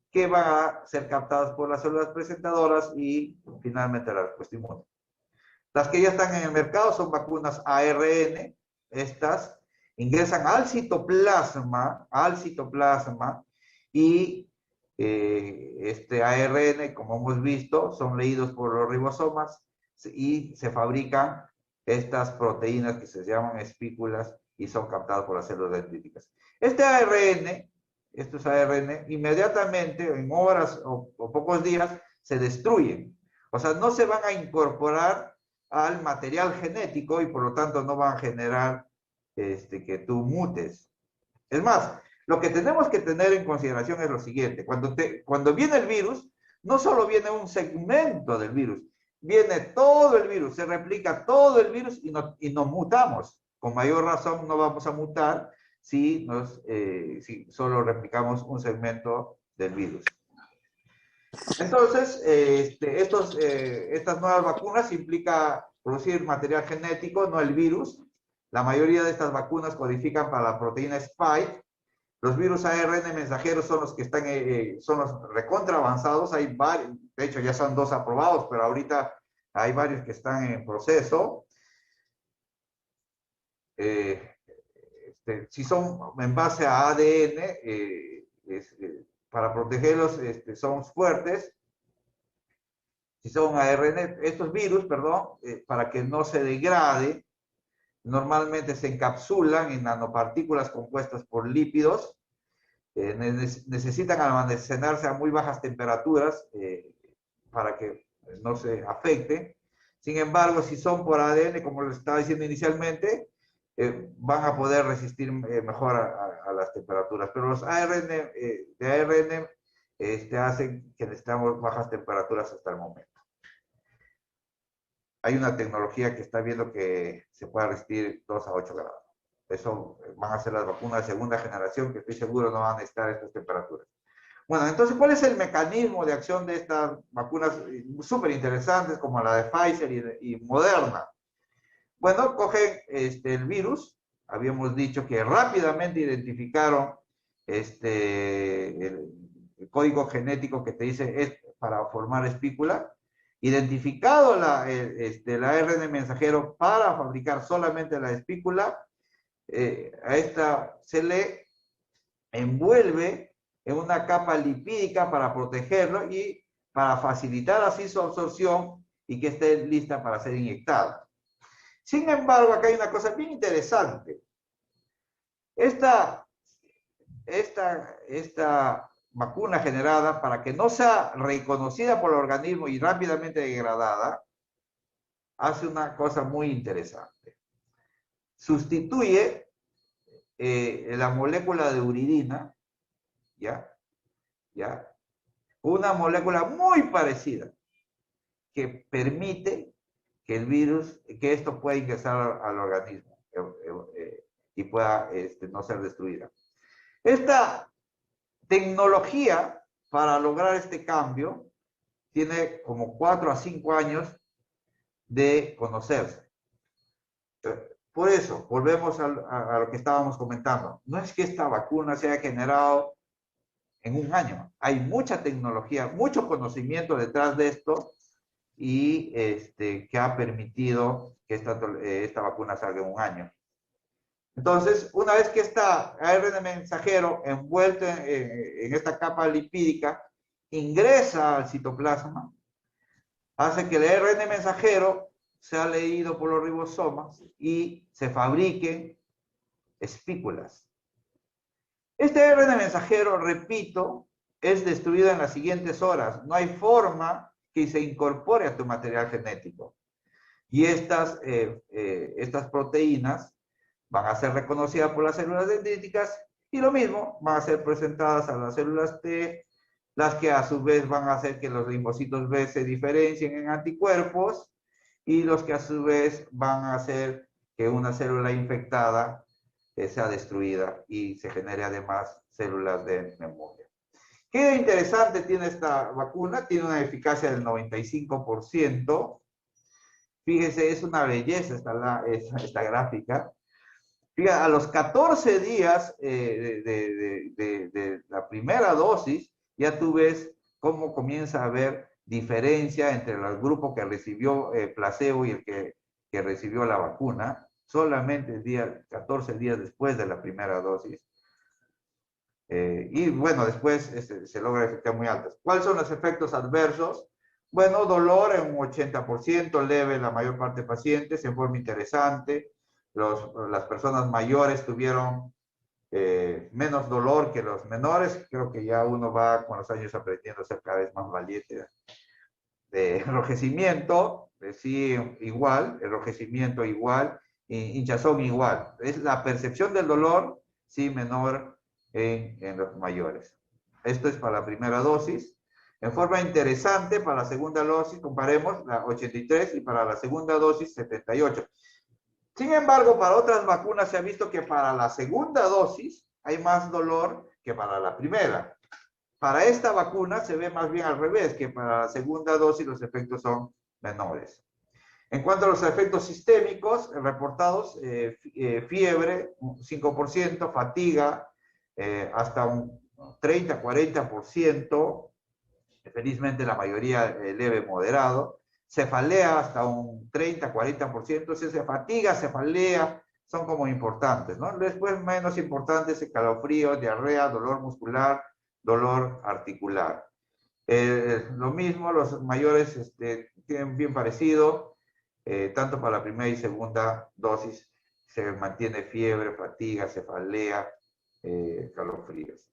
que van a ser captadas por las células presentadoras y finalmente la respuesta inmune. Las que ya están en el mercado son vacunas ARN. Estas ingresan al citoplasma y este ARN, como hemos visto, son leídos por los ribosomas y se fabrican estas proteínas que se llaman espículas y son captadas por las células dendríticas. Estos ARN inmediatamente, en horas o pocos días, se destruyen. O sea, no se van a incorporar al material genético y por lo tanto no van a generar que tú mutes. Es más, lo que tenemos que tener en consideración es lo siguiente. Cuando viene el virus, no solo viene un segmento del virus, viene todo el virus, se replica todo el virus y nos mutamos. Con mayor razón no vamos a mutar si solo replicamos un segmento del virus. Entonces, estas nuevas vacunas implica producir material genético, no el virus. La mayoría de estas vacunas codifican para la proteína Spike. Los virus ARN mensajeros son los que están, son los recontra avanzados. Hay varios, de hecho ya son 2 aprobados, pero ahorita hay varios que están en proceso. Si son en base a ADN, para protegerlos son fuertes. Si son ARN, estos virus, para que no se degrade, normalmente se encapsulan en nanopartículas compuestas por lípidos. Necesitan almacenarse a muy bajas temperaturas para que no se afecten. Sin embargo, si son por ADN, como les estaba diciendo inicialmente, van a poder resistir mejor a las temperaturas. Pero los ARN, de ARN hacen que necesitamos bajas temperaturas hasta el momento. Hay una tecnología que está viendo que se puede resistir 2 a 8 grados. Eso van a ser las vacunas de segunda generación, que estoy seguro no van a necesitar estas temperaturas. Bueno, entonces, ¿cuál es el mecanismo de acción de estas vacunas súper interesantes como la de Pfizer y Moderna? Bueno, cogen el virus. Habíamos dicho que rápidamente identificaron el código genético que te dice es para formar espícula. Identificado la ARN mensajero para fabricar solamente la espícula, a esta se le envuelve en una capa lipídica para protegerlo y para facilitar así su absorción y que esté lista para ser inyectada. Sin embargo, acá hay una cosa bien interesante. Esta vacuna generada, para que no sea reconocida por el organismo y rápidamente degradada, hace una cosa muy interesante. Sustituye la molécula de uridina, ¿ya? Una molécula muy parecida que permite que el virus, que esto pueda ingresar al organismo y pueda no ser destruida. Esta tecnología para lograr este cambio tiene como 4 a 5 años de conocerse. Por eso, volvemos a lo que estábamos comentando. No es que esta vacuna se haya generado en un año. Hay mucha tecnología, mucho conocimiento detrás de esto y que ha permitido que esta vacuna salga en un año. Entonces, una vez que está ARN mensajero envuelto en esta capa lipídica, ingresa al citoplasma, hace que el ARN mensajero sea leído por los ribosomas y se fabriquen espículas. Este ARN mensajero, repito, es destruido en las siguientes horas. No hay forma que se incorpore a tu material genético. Y estas proteínas van a ser reconocidas por las células dendríticas y lo mismo, van a ser presentadas a las células T, las que a su vez van a hacer que los linfocitos B se diferencien en anticuerpos y los que a su vez van a hacer que una célula infectada sea destruida y se genere además células de memoria. ¿Qué interesante tiene esta vacuna? Tiene una eficacia del 95%. Fíjese, es una belleza esta gráfica. Fíjate, a los 14 días de la primera dosis, ya tú ves cómo comienza a haber diferencia entre el grupo que recibió placebo y el que recibió la vacuna, solamente 14 días después de la primera dosis. Y bueno, después se logra efectos muy altos. ¿Cuáles son los efectos adversos? Bueno, dolor en un 80%, leve en la mayor parte de pacientes, en forma interesante. Las personas mayores tuvieron menos dolor que los menores. Creo que ya uno va con los años aprendiendo a ser cada vez más valiente. Enrojecimiento, sí, igual, enrojecimiento igual, hinchazón igual. Es la percepción del dolor, sí, menor en los mayores. Esto es para la primera dosis. En forma interesante, para la segunda dosis, comparemos la 83 y para la segunda dosis 78. Sin embargo, para otras vacunas se ha visto que para la segunda dosis hay más dolor que para la primera. Para esta vacuna se ve más bien al revés, que para la segunda dosis los efectos son menores. En cuanto a los efectos sistémicos reportados, fiebre, 5%, fatiga, hasta un 30-40%, felizmente la mayoría leve moderado, cefalea hasta un 30-40%, si se fatiga, cefalea, son como importantes, ¿no? Después menos importantes, escalofrío, diarrea, dolor muscular, dolor articular. Lo mismo, los mayores tienen bien parecido, tanto para la primera y segunda dosis se mantiene fiebre, fatiga, cefalea, escalofríos.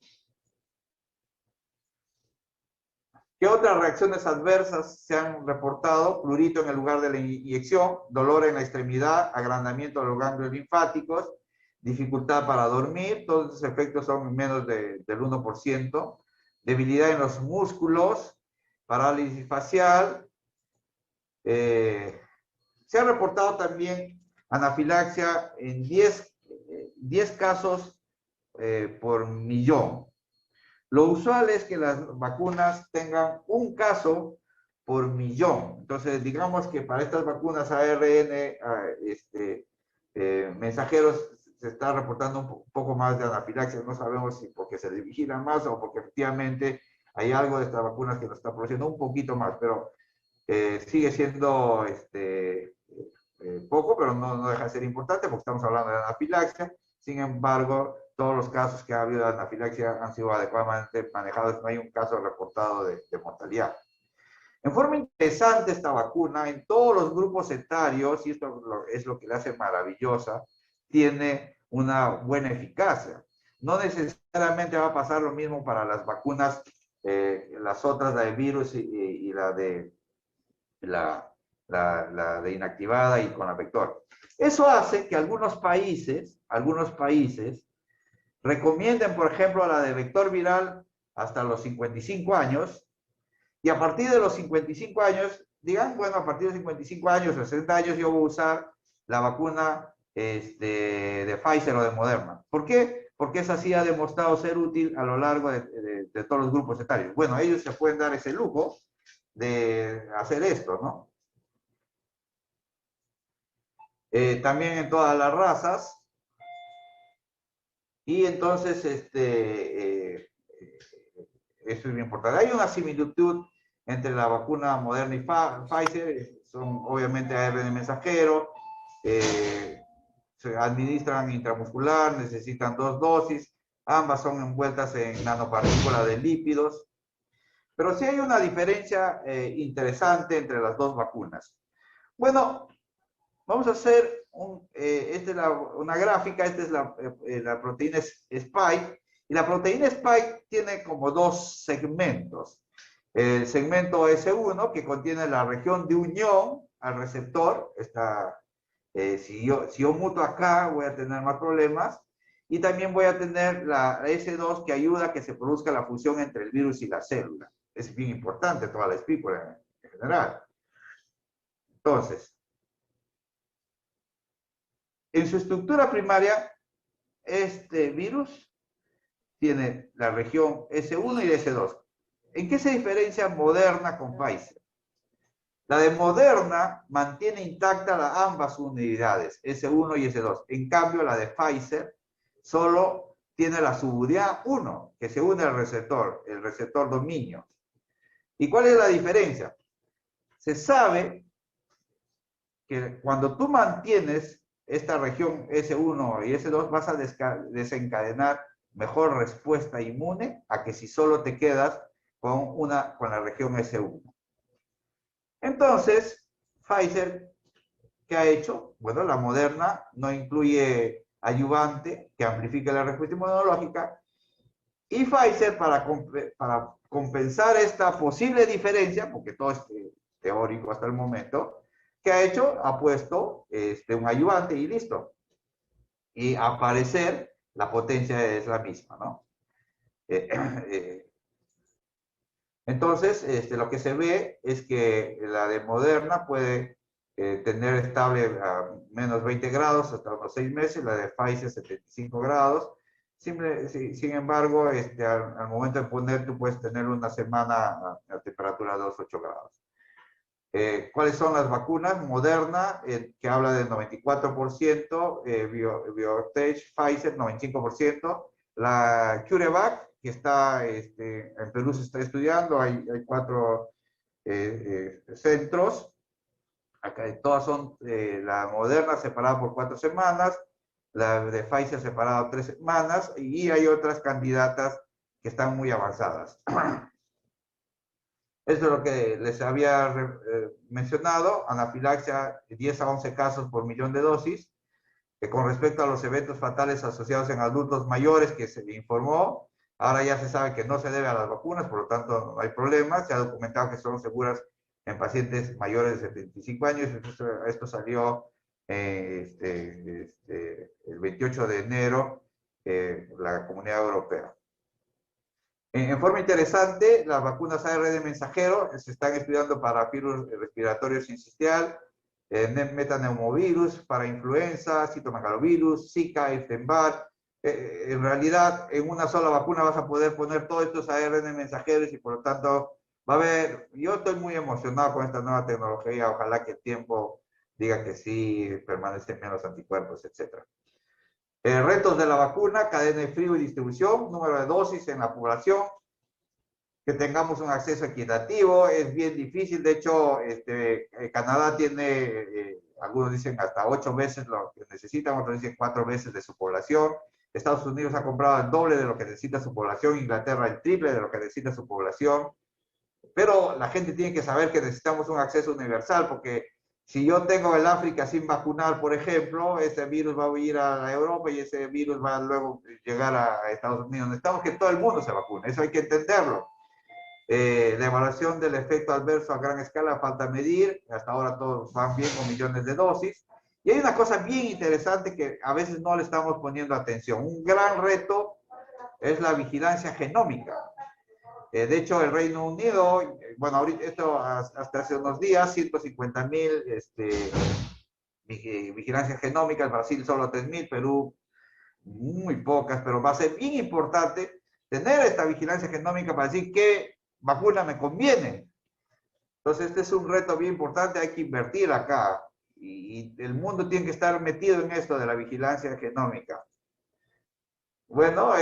¿Qué otras reacciones adversas se han reportado? Prurito en el lugar de la inyección, dolor en la extremidad, agrandamiento de los ganglios linfáticos, dificultad para dormir. Todos estos efectos son menos del 1%. debilidad en los músculos, parálisis facial. Se ha reportado también anafilaxia en 10 casos por millón. Lo usual es que las vacunas tengan un caso por millón. Entonces, digamos que para estas vacunas ARN mensajeros se está reportando un poco más de anafilaxia. No sabemos si porque se vigilan más o porque efectivamente hay algo de estas vacunas que nos está produciendo un poquito más, pero sigue siendo poco, pero no deja de ser importante porque estamos hablando de anafilaxia. Sin embargo, todos los casos que ha habido de anafilaxia han sido adecuadamente manejados. No hay un caso reportado de mortalidad. En forma interesante esta vacuna, en todos los grupos etarios, y esto es lo que la hace maravillosa, tiene una buena eficacia. No necesariamente va a pasar lo mismo para las vacunas, las otras, la de virus y la de la de inactivada y con la vector. Eso hace que algunos países recomienden, por ejemplo, la de vector viral hasta los 55 años, y a partir de los 55 años, digan, bueno, a partir de 55 años, 60 años, yo voy a usar la vacuna de Pfizer o de Moderna. ¿Por qué? Porque esa sí ha demostrado ser útil a lo largo de todos los grupos etarios. Bueno, ellos se pueden dar ese lujo de hacer esto, ¿no? También en todas las razas. Y entonces, eso es muy importante. Hay una similitud entre la vacuna Moderna y Pfizer, son obviamente ARN mensajero, se administran intramuscular, necesitan 2 dosis, ambas son envueltas en nanopartículas de lípidos, pero sí hay una diferencia interesante entre las dos vacunas. Bueno, vamos a hacer esta es una gráfica, esta es la proteína Spike, y la proteína Spike tiene como 2 segmentos. El segmento S1, que contiene la región de unión al receptor, si yo muto acá, voy a tener más problemas, y también voy a tener la S2, que ayuda a que se produzca la fusión entre el virus y la célula. Es bien importante toda la espícula en general. Entonces, en su estructura primaria, este virus tiene la región S1 y S2. ¿En qué se diferencia Moderna con Pfizer? La de Moderna mantiene intactas ambas unidades, S1 y S2. En cambio, la de Pfizer solo tiene la subunidad 1, que se une al receptor, el receptor dominio. ¿Y cuál es la diferencia? Se sabe que cuando tú mantienes esta región S1 y S2, vas a desencadenar mejor respuesta inmune a que si solo te quedas con la región S1. Entonces, Pfizer, ¿qué ha hecho? Bueno, la Moderna no incluye ayudante que amplifique la respuesta inmunológica, y Pfizer, para compensar esta posible diferencia, porque todo es teórico hasta el momento, ¿qué ha hecho? Ha puesto un ayudante y listo. Y al parecer, la potencia es la misma, ¿no? Entonces, lo que se ve es que la de Moderna puede tener estable a menos 20 grados hasta unos 6 meses, la de Pfizer 75 grados. Sin embargo, al momento de poner, tú puedes tener una semana a temperatura de 2,8 grados. ¿Cuáles son las vacunas? Moderna, que habla del 94%, BioNTech, Pfizer, 95%, la CureVac, que está, en Perú se está estudiando, hay 4 centros, acá todas son, la Moderna separada por 4 semanas, la de Pfizer separada 3 semanas, y hay otras candidatas que están muy avanzadas. Esto es lo que les había mencionado, anafilaxia 10 a 11 casos por millón de dosis. Con respecto a los eventos fatales asociados en adultos mayores que se le informó, ahora ya se sabe que no se debe a las vacunas, por lo tanto no hay problema. Se ha documentado que son seguras en pacientes mayores de 75 años. Esto salió el 28 de enero, la Comunidad Europea. En forma interesante, las vacunas ARN mensajero se están estudiando para virus respiratorio sincitial, metaneumovirus, para influenza, citomegalovirus, Zika, Epstein-Barr. En realidad, en una sola vacuna vas a poder poner todos estos ARN mensajeros y por lo tanto va a haber, yo estoy muy emocionado con esta nueva tecnología, ojalá que el tiempo diga que sí, permanecen menos anticuerpos, etc. Retos de la vacuna, cadena de frío y distribución, número de dosis en la población, que tengamos un acceso equitativo, es bien difícil, de hecho, Canadá tiene, algunos dicen hasta 8 veces lo que necesitan, otros dicen 4 veces de su población. Estados Unidos ha comprado el doble de lo que necesita su población, Inglaterra el triple de lo que necesita su población, pero la gente tiene que saber que necesitamos un acceso universal, porque si yo tengo el África sin vacunar, por ejemplo, ese virus va a ir a Europa y ese virus va a luego llegar a Estados Unidos. Necesitamos que todo el mundo se vacune, eso hay que entenderlo. La evaluación del efecto adverso a gran escala falta medir, hasta ahora todos van bien con millones de dosis. Y hay una cosa bien interesante que a veces no le estamos poniendo atención. Un gran reto es la vigilancia genómica. De hecho, el Reino Unido, bueno, ahorita esto hasta hace unos días, 150,000 vigilancia genómica, el Brasil solo 3,000, Perú muy pocas, pero va a ser bien importante tener esta vigilancia genómica para decir qué vacuna me conviene. Entonces, este es un reto bien importante, hay que invertir acá. Y el mundo tiene que estar metido en esto de la vigilancia genómica. Bueno,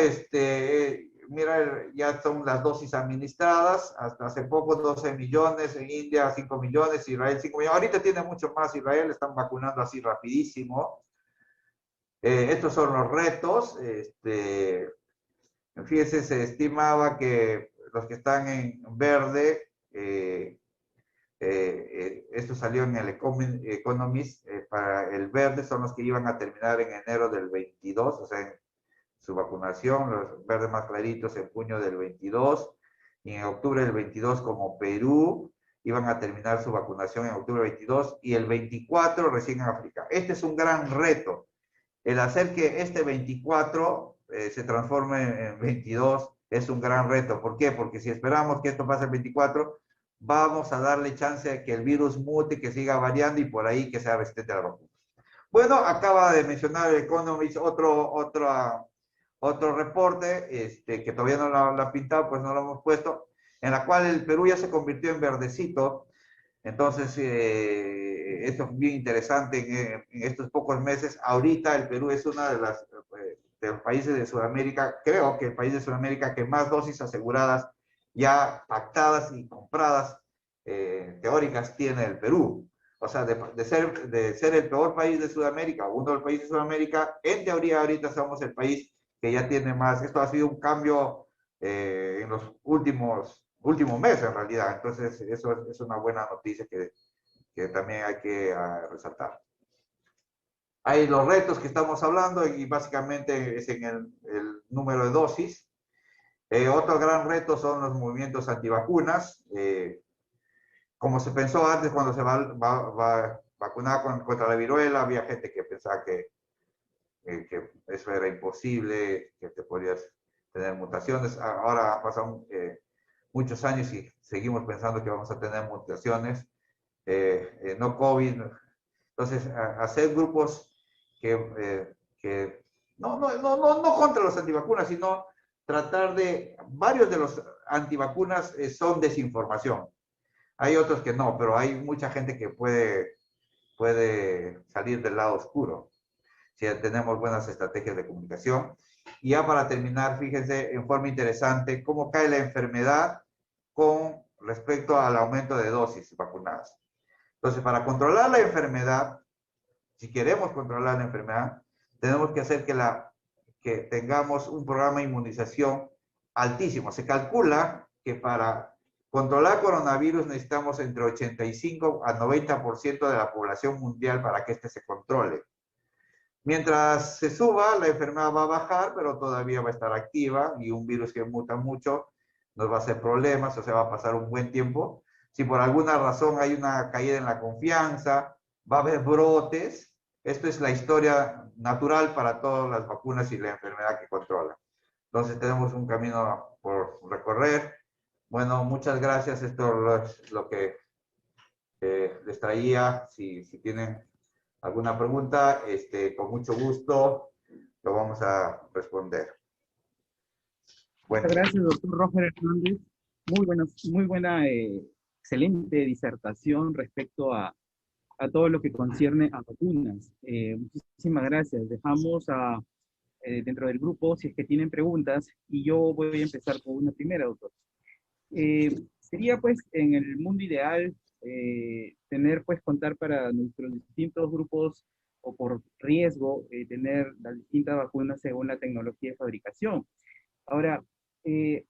mira, ya son las dosis administradas, hasta hace poco 12 millones, en India 5 millones, Israel 5 millones, ahorita tiene mucho más Israel, están vacunando así rapidísimo. Estos son los retos, fíjense, se estimaba que los que están en verde, esto salió en el Economist, para el verde son los que iban a terminar en enero del 22, o sea, en su vacunación, los verdes más claritos en junio del 22, y en octubre del 22 como Perú, iban a terminar su vacunación en octubre del 22, y el 24 recién en África. Este es un gran reto, el hacer que este 24 se transforme en 22 es un gran reto. ¿Por qué? Porque si esperamos que esto pase el 24, vamos a darle chance a que el virus mute, que siga variando y por ahí que sea resistente a la vacuna. Bueno, acaba de mencionar el Economist otro reporte, que todavía no lo ha pintado, pues no lo hemos puesto, en la cual el Perú ya se convirtió en verdecito. Entonces, esto es bien interesante en estos pocos meses. Ahorita el Perú es uno de los países de Sudamérica, creo que el país de Sudamérica que más dosis aseguradas ya pactadas y compradas teóricas tiene el Perú. O sea, de ser el peor país de Sudamérica, uno de los países de Sudamérica, en teoría ahorita somos el país que ya tiene más. Esto ha sido un cambio en los últimos meses en realidad. Entonces, eso es una buena noticia que también hay que resaltar. Hay los retos que estamos hablando y básicamente es en el número de dosis. Otro gran reto son los movimientos antivacunas. Como se pensó antes cuando se vacunaba contra la viruela, había gente que pensaba que eso era imposible, que te podías tener mutaciones. Ahora han pasado muchos años y seguimos pensando que vamos a tener mutaciones, no COVID. Entonces, hacer grupos que no contra los antivacunas, sino tratar de, varios de los antivacunas son desinformación. Hay otros que no, pero hay mucha gente que puede salir del lado oscuro si tenemos buenas estrategias de comunicación. Y ya para terminar, fíjense en forma interesante cómo cae la enfermedad con respecto al aumento de dosis vacunadas. Entonces, para controlar la enfermedad, si queremos controlar la enfermedad, tenemos que hacer que tengamos un programa de inmunización altísimo. Se calcula que para controlar coronavirus necesitamos entre 85 a 90% de la población mundial para que este se controle. Mientras se suba, la enfermedad va a bajar, pero todavía va a estar activa y un virus que muta mucho nos va a hacer problemas, o sea, va a pasar un buen tiempo. Si por alguna razón hay una caída en la confianza, va a haber brotes. Esto es la historia natural para todas las vacunas y la enfermedad que controlan. Entonces tenemos un camino por recorrer. Bueno, muchas gracias. Esto es lo que les traía. Si tienen alguna pregunta, con mucho gusto lo vamos a responder. Bueno. Muchas gracias, doctor Roger Hernández. Muy buena, excelente disertación respecto a todo lo que concierne a vacunas. Muchísimas gracias. Dejamos dentro del grupo, si es que tienen preguntas, y yo voy a empezar con una primera, doctor. Sería pues en el mundo ideal tener pues contar para nuestros distintos grupos o por riesgo tener las distintas vacunas según la tecnología de fabricación. Ahora, ¿qué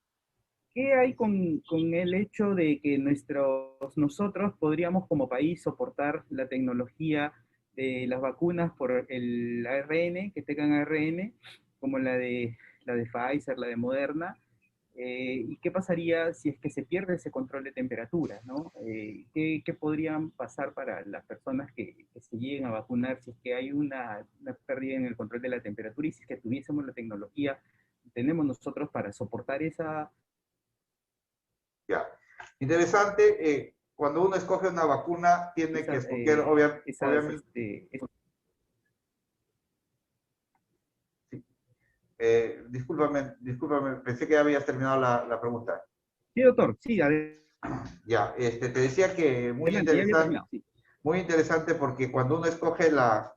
hay con el hecho de que nosotros podríamos como país soportar la tecnología de las vacunas por el ARN, que tengan ARN, como la de Pfizer, la de Moderna? ¿Y qué pasaría si es que se pierde ese control de temperatura, ¿no? ¿Qué podrían pasar para las personas que se lleguen a vacunar si es que hay una pérdida en el control de la temperatura y si es que tuviésemos la tecnología tenemos nosotros para soportar esa... Ya. Interesante. Cuando uno escoge una vacuna, tiene que escoger, obviamente... discúlpame, pensé que habías terminado la pregunta. Sí, doctor, sí, ya, te decía que muy interesante porque cuando uno escoge la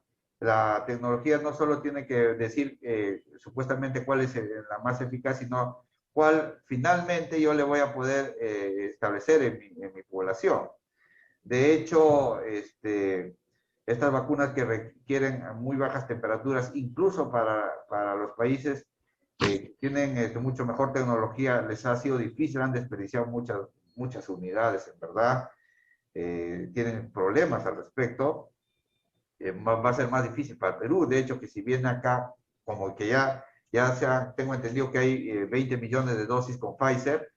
tecnología no solo tiene que decir supuestamente cuál es la más eficaz, sino cuál finalmente yo le voy a poder establecer en mi población. De hecho, estas vacunas que requieren muy bajas temperaturas, incluso para los países que tienen mucho mejor tecnología, les ha sido difícil, han desperdiciado muchas unidades, en verdad. Tienen problemas al respecto. Va a ser más difícil para el Perú. De hecho, que si viene acá, como que tengo entendido que hay 20 millones de dosis con Pfizer.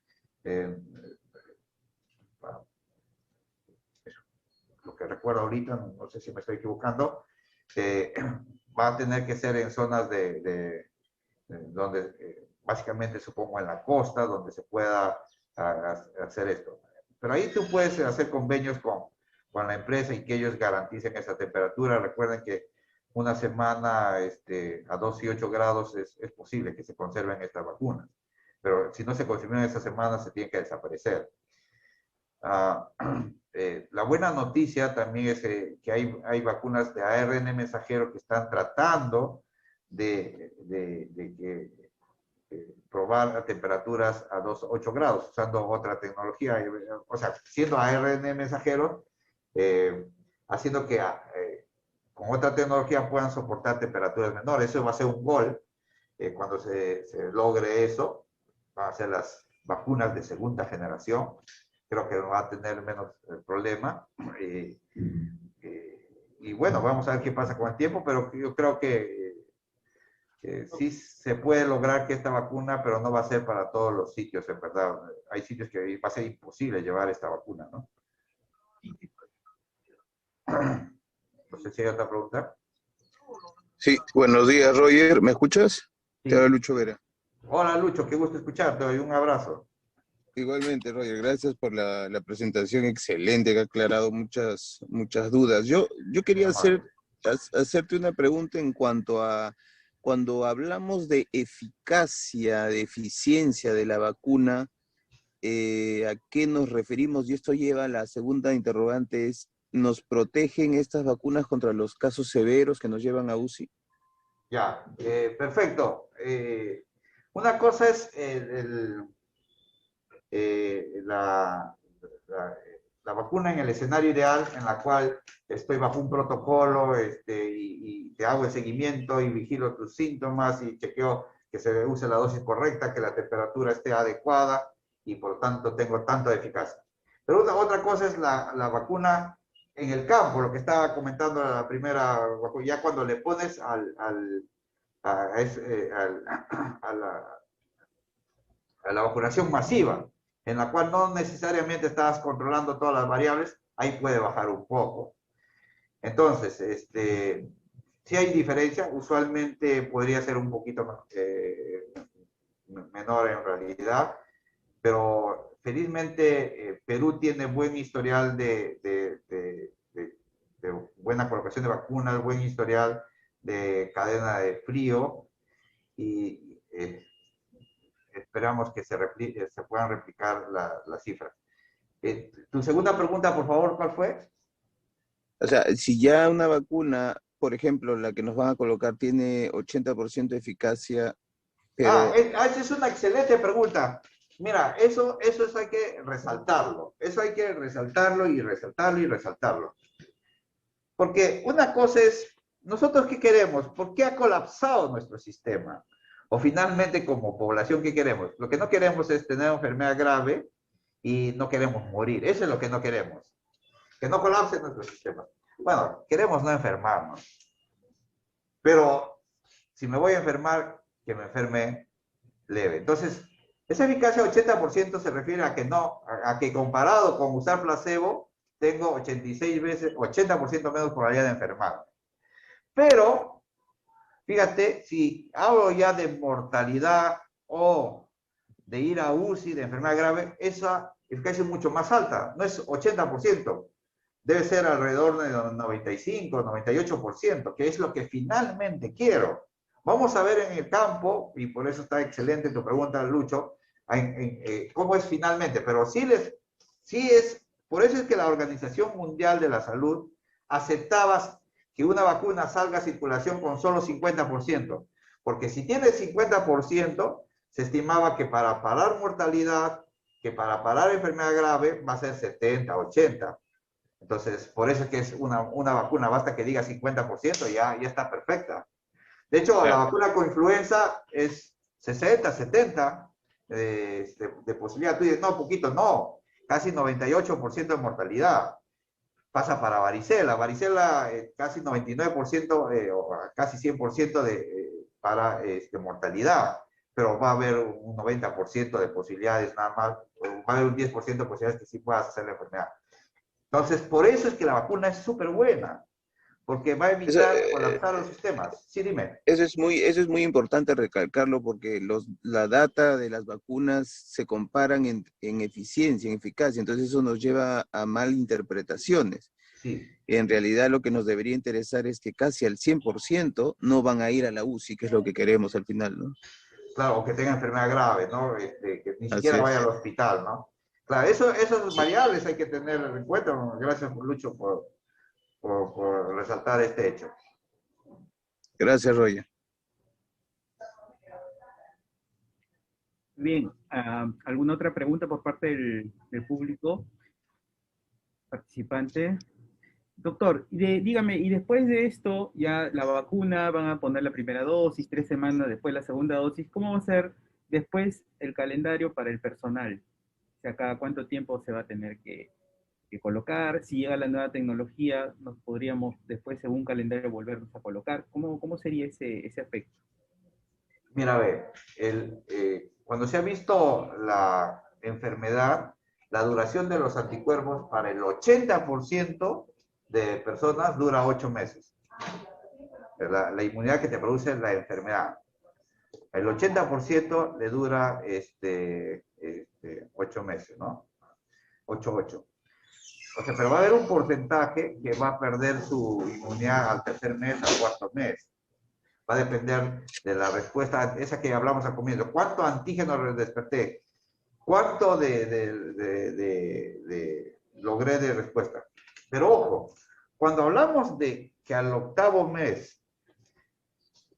Lo que recuerdo ahorita, no sé si me estoy equivocando, va a tener que ser en zonas donde básicamente supongo en la costa, donde se pueda hacer esto. Pero ahí tú puedes hacer convenios con la empresa y que ellos garanticen esa temperatura. Recuerden que una semana a 2 y 8 grados es posible que se conserven estas vacunas. Pero si no se consumen esa semana, se tienen que desaparecer. La buena noticia también es que hay vacunas de ARN mensajero que están tratando de probar a temperaturas a 2, 8 grados, usando otra tecnología, o sea, siendo ARN mensajero, haciendo que con otra tecnología puedan soportar temperaturas menores. Eso va a ser un gol cuando se logre eso. Van a ser las vacunas de segunda generación. Creo que va a tener menos problema. Y bueno, vamos a ver qué pasa con el tiempo, pero yo creo que sí se puede lograr que esta vacuna, pero no va a ser para todos los sitios, en verdad. Hay sitios que va a ser imposible llevar esta vacuna, ¿no? No sé si hay otra pregunta. Sí, buenos días, Roger. ¿Me escuchas? Sí. Te habla Lucho Vera. Hola, Lucho, qué gusto escucharte. Un abrazo. Igualmente, Roger, gracias por la presentación excelente que ha aclarado muchas dudas. Yo quería hacerte una pregunta en cuanto a cuando hablamos de eficacia, de eficiencia de la vacuna, ¿a qué nos referimos? Y esto lleva a la segunda interrogante, es, ¿nos protegen estas vacunas contra los casos severos que nos llevan a UCI? Ya, perfecto. Una cosa es la vacuna en el escenario ideal, en la cual estoy bajo un protocolo y te hago el seguimiento y vigilo tus síntomas y chequeo que se use la dosis correcta, que la temperatura esté adecuada y por lo tanto tengo tanta eficacia. Pero otra cosa es la vacuna en el campo, lo que estaba comentando la primera, ya cuando le pones a la vacunación masiva, en la cual no necesariamente estás controlando todas las variables, ahí puede bajar un poco. Entonces, sí hay diferencia, usualmente podría ser un poquito menor en realidad, pero felizmente Perú tiene buen historial de buena colocación de vacunas, buen historial de cadena de frío y esperamos que se puedan replicar las cifras. Tu segunda pregunta, por favor, ¿cuál fue? O sea, si ya una vacuna, por ejemplo, la que nos van a colocar tiene 80% de eficacia, pero... Esa es una excelente pregunta. Mira, eso hay que resaltarlo. Eso hay que resaltarlo y resaltarlo y resaltarlo. Porque una cosa es, ¿nosotros qué queremos? ¿Por qué ha colapsado nuestro sistema? O finalmente, como población, ¿qué queremos? Lo que no queremos es tener enfermedad grave y no queremos morir. Eso es lo que no queremos. Que no colapse nuestro sistema. Bueno, queremos no enfermarnos. Pero si me voy a enfermar, que me enferme leve. Entonces, esa eficacia 80% se refiere a que no, a que comparado con usar placebo, tengo 86 veces, 80% menos probabilidad de enfermar. Pero, fíjate, si hablo ya de mortalidad o de ir a UCI, de enfermedad grave, esa eficacia es mucho más alta, no es 80%, debe ser alrededor de 95, 98%, que es lo que finalmente quiero. Vamos a ver en el campo, y por eso está excelente tu pregunta, Lucho, cómo es finalmente, pero sí es, por eso es que la Organización Mundial de la Salud aceptaba que una vacuna salga a circulación con solo 50%, porque si tiene 50%, se estimaba que para parar mortalidad, que para parar enfermedad grave, va a ser 70, 80. Entonces, por eso es que es una vacuna, basta que diga 50%, ya está perfecta. De hecho, la vacuna con influenza es 60, 70 de posibilidad. Tú dices, no, poquito, no, casi 98% de mortalidad. Pasa para varicela. Varicela casi 99% o casi 100% para mortalidad. Pero va a haber un 90% de posibilidades nada más, va a haber un 10% de posibilidades que sí puedas hacer la enfermedad. Entonces, por eso es que la vacuna es súper buena, porque va a evitar colapsar los sistemas. Sí, dime. Eso es muy importante recalcarlo porque la data de las vacunas se comparan en eficiencia, en eficacia, entonces eso nos lleva a malinterpretaciones. Sí. En realidad lo que nos debería interesar es que casi al 100% no van a ir a la UCI, que es lo que queremos al final, ¿no? Claro, o que tenga enfermedad grave, ¿no? Que ni Así siquiera es. vaya al hospital, ¿no? Claro, esas variables hay que tener en cuenta. Gracias, Lucho, por resaltar este hecho. Gracias, Roger. Bien, ¿alguna otra pregunta por parte del público participante? Doctor, dígame, y después de esto, ya la vacuna, van a poner la primera dosis, 3 semanas después la segunda dosis, ¿cómo va a ser después el calendario para el personal? O sea, ¿cada cuánto tiempo se va a tener que colocar? Si llega la nueva tecnología, nos podríamos después, según calendario, volvernos a colocar. ¿Cómo sería ese aspecto? Mira, a ver, cuando se ha visto la enfermedad, la duración de los anticuerpos para el 80% de personas dura 8 meses. La inmunidad que te produce la enfermedad. El 80% le dura 8 meses, ¿no? 8. O sea, pero va a haber un porcentaje que va a perder su inmunidad al tercer mes, al cuarto mes. Va a depender de la respuesta, esa que hablamos al comienzo. ¿Cuánto antígeno desperté? ¿Cuánto logré de respuesta? Pero ojo, cuando hablamos de que al octavo mes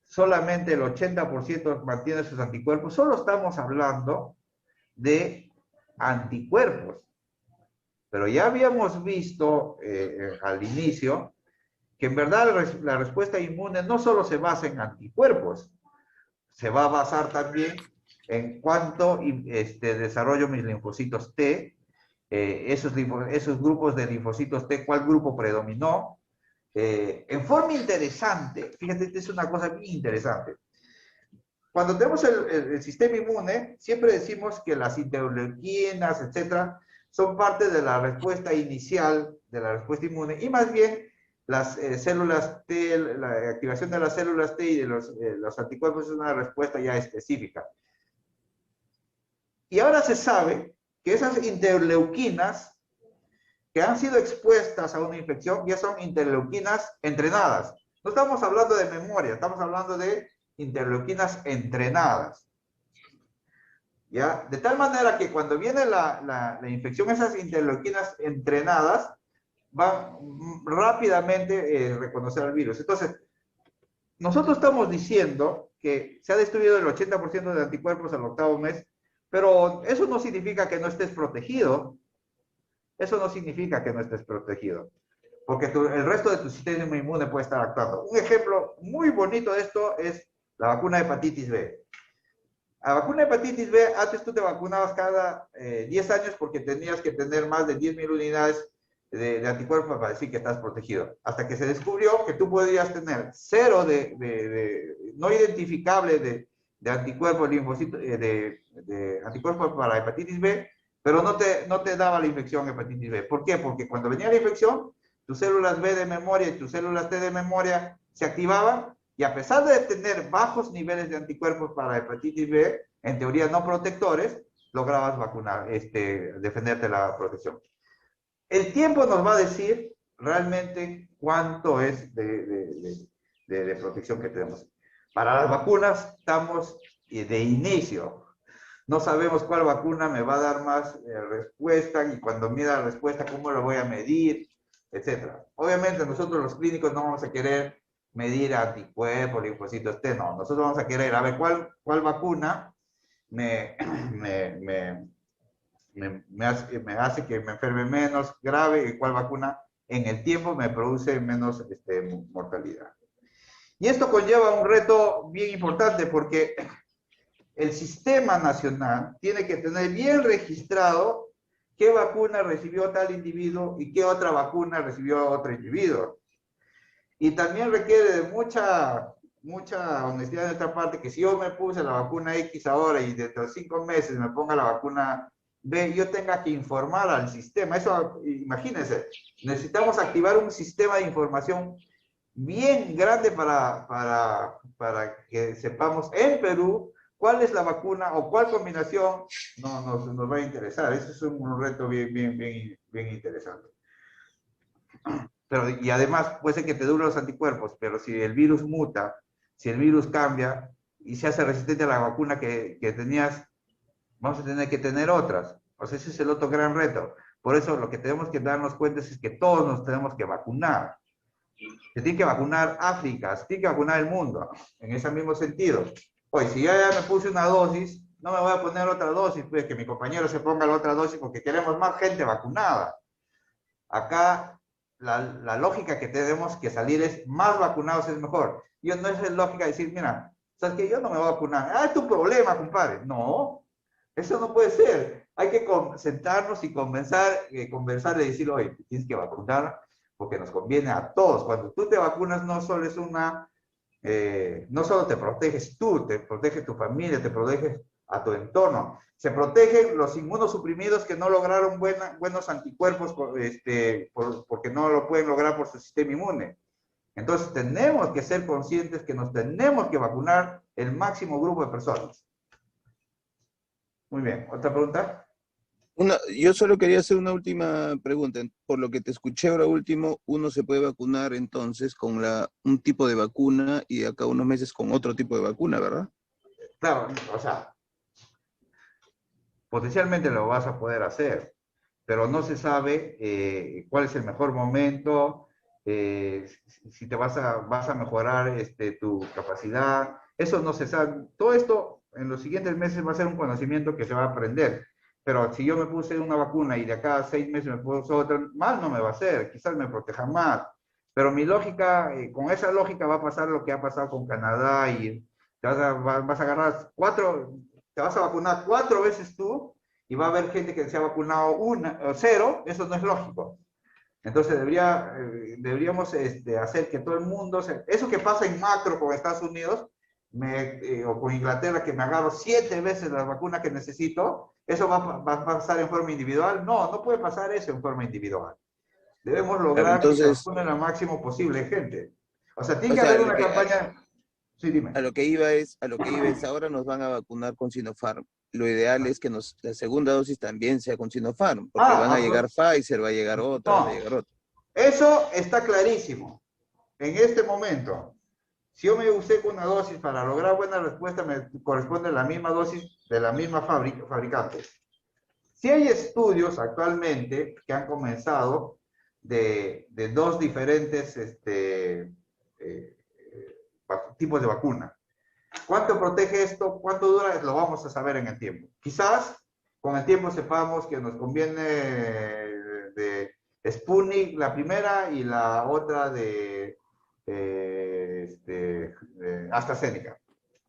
solamente el 80% mantiene sus anticuerpos, solo estamos hablando de anticuerpos. Pero ya habíamos visto al inicio que en verdad la respuesta inmune no solo se basa en anticuerpos, se va a basar también en cuánto desarrollo mis linfocitos T, esos grupos de linfocitos T, cuál grupo predominó. En forma interesante, fíjate, esta es una cosa bien interesante. Cuando tenemos el sistema inmune, siempre decimos que las interleuquinas, etcétera, son parte de la respuesta inicial de la respuesta inmune, y más bien las células T, la activación de las células T y de los anticuerpos es una respuesta ya específica. Y ahora se sabe que esas interleuquinas que han sido expuestas a una infección ya son interleuquinas entrenadas. No estamos hablando de memoria, estamos hablando de interleuquinas entrenadas. ¿Ya? De tal manera que cuando viene la infección, esas interleuquinas entrenadas van rápidamente a reconocer el virus. Entonces, nosotros estamos diciendo que se ha destruido el 80% de anticuerpos al 8º mes, pero eso no significa que no estés protegido. Eso no significa que no estés protegido, porque el resto de tu sistema inmune puede estar actuando. Un ejemplo muy bonito de esto es la vacuna de hepatitis B. La vacuna de hepatitis B, antes tú te vacunabas cada 10 años porque tenías que tener más de 10.000 unidades de anticuerpos para decir que estás protegido. Hasta que se descubrió que tú podías tener cero no identificable de anticuerpos linfocitos, de anticuerpos para hepatitis B, pero no te daba la infección hepatitis B. ¿Por qué? Porque cuando venía la infección, tus células B de memoria y tus células T de memoria se activaban, y a pesar de tener bajos niveles de anticuerpos para hepatitis B, en teoría no protectores, lograbas vacunar, defenderte la protección. El tiempo nos va a decir realmente cuánto es de protección que tenemos. Para las vacunas estamos de inicio. No sabemos cuál vacuna me va a dar más respuesta, y cuando mida la respuesta, cómo lo voy a medir, etc. Obviamente nosotros los clínicos no vamos a querer medir anticuerpos, linfocitos T, no. Nosotros vamos a querer a ver cuál vacuna me hace que me enferme menos grave, y cuál vacuna en el tiempo me produce menos mortalidad. Y esto conlleva un reto bien importante, porque el sistema nacional tiene que tener bien registrado qué vacuna recibió tal individuo y qué otra vacuna recibió otro individuo. Y también requiere de mucha honestidad de nuestra parte, que si yo me puse la vacuna X ahora y dentro de 5 meses me ponga la vacuna B, yo tenga que informar al sistema. Eso, imagínense, necesitamos activar un sistema de información bien grande para que sepamos en Perú cuál es la vacuna o cuál combinación nos va a interesar. Ese es un reto bien interesante. Y además puede ser que te duren los anticuerpos, pero si el virus muta, si el virus cambia y se hace resistente a la vacuna que tenías, vamos a tener que tener otras. O sea, ese es el otro gran reto. Por eso lo que tenemos que darnos cuenta es que todos nos tenemos que vacunar. Se tiene que vacunar África, se tiene que vacunar el mundo, en ese mismo sentido. Oye, si yo ya me puse una dosis, no me voy a poner otra dosis, pues que mi compañero se ponga la otra dosis, porque queremos más gente vacunada. Acá la lógica que tenemos que salir es más vacunados es mejor. Y no es lógica decir, mira, ¿sabes qué? Yo no me voy a vacunar. Ah, es tu problema, compadre. No, eso no puede ser. Hay que sentarnos y conversar y decir, oye, tienes que vacunar porque nos conviene a todos. Cuando tú te vacunas no solo es no solo te proteges tú, te protege tu familia, te proteges a tu entorno. Se protegen los inmunosuprimidos que no lograron buenos anticuerpos porque no lo pueden lograr por su sistema inmune. Entonces tenemos que ser conscientes que nos tenemos que vacunar el máximo grupo de personas. Muy bien, ¿otra pregunta? Yo solo quería hacer una última pregunta. Por lo que te escuché ahora último, uno se puede vacunar entonces con un tipo de vacuna y acá unos meses con otro tipo de vacuna, ¿verdad? Claro, o sea, potencialmente lo vas a poder hacer, pero no se sabe cuál es el mejor momento, si te vas a mejorar tu capacidad. Eso no se sabe. Todo esto en los siguientes meses va a ser un conocimiento que se va a aprender. Pero si yo me puse una vacuna y de acá a 6 meses me puse otra, mal no me va a hacer, quizás me proteja más. Pero mi lógica, con esa lógica va a pasar lo que ha pasado con Canadá, y vas a agarrar te vas a vacunar 4 veces tú, y va a haber gente que se ha vacunado 0, eso no es lógico. Entonces deberíamos hacer que todo el mundo, eso que pasa en macro con Estados Unidos, o con Inglaterra, que me agarro 7 veces la vacuna que necesito, ¿eso va a pasar en forma individual? No puede pasar eso en forma individual. Debemos lograr que se vacunen lo máximo posible gente. O sea, tiene que haber una campaña. Sí, dime. A lo que iba es, ahora nos van a vacunar con Sinopharm. Lo ideal es que la segunda dosis también sea con Sinopharm, porque van a llegar Pfizer, va a llegar otra, va a llegar otra. Eso está clarísimo. En este momento, si yo me usé con una dosis para lograr buena respuesta, me corresponde la misma dosis de la misma fabricante. Si hay estudios actualmente que han comenzado de dos diferentes tipos de vacuna. ¿Cuánto protege esto? ¿Cuánto dura? Lo vamos a saber en el tiempo. Quizás con el tiempo sepamos que nos conviene de Sputnik la primera y la otra de AstraZeneca.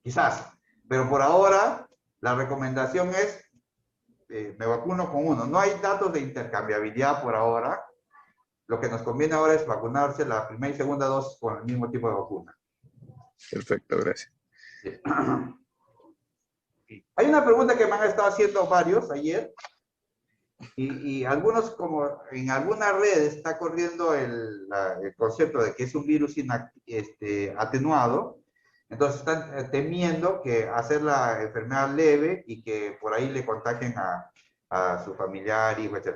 Quizás. Pero por ahora la recomendación es me vacuno con uno. No hay datos de intercambiabilidad por ahora. Lo que nos conviene ahora es vacunarse la primera y segunda dosis con el mismo tipo de vacuna. Perfecto, gracias. Hay una pregunta que me han estado haciendo varios ayer y algunos, como en algunas redes está corriendo el concepto de que es un virus atenuado, entonces están temiendo que hacer la enfermedad leve y que por ahí le contagien a su familiar, hijo, etc.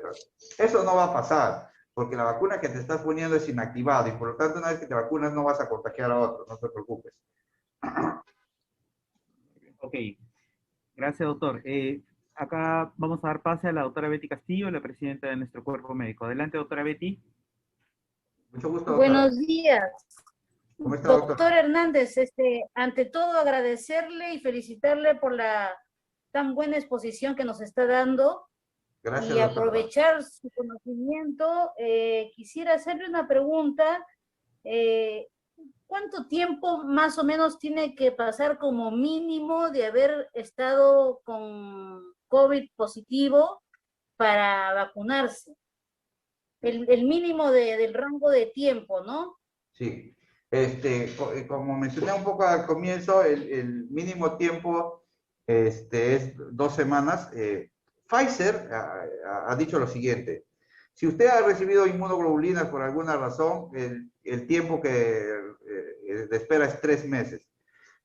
Eso no va a pasar, porque la vacuna que te estás poniendo es inactivada y por lo tanto una vez que te vacunas no vas a contagiar a otro, no te preocupes. Ok, gracias, doctor. Acá vamos a dar pase a la doctora Betty Castillo, la presidenta de nuestro cuerpo médico. Adelante, doctora Betty. Mucho gusto, doctora. Buenos días. ¿Cómo está, Doctor Hernández, ante todo agradecerle y felicitarle por la tan buena exposición que nos está dando. Gracias, y doctora. aprovechar su conocimiento. Quisiera hacerle una pregunta. ¿Cuánto tiempo más o menos tiene que pasar como mínimo de haber estado con COVID positivo para vacunarse? El mínimo del rango de tiempo, ¿no? Sí. Como mencioné un poco al comienzo, el mínimo tiempo es 2 semanas. Pfizer ha dicho lo siguiente: si usted ha recibido inmunoglobulinas por alguna razón, el tiempo de espera es 3 meses.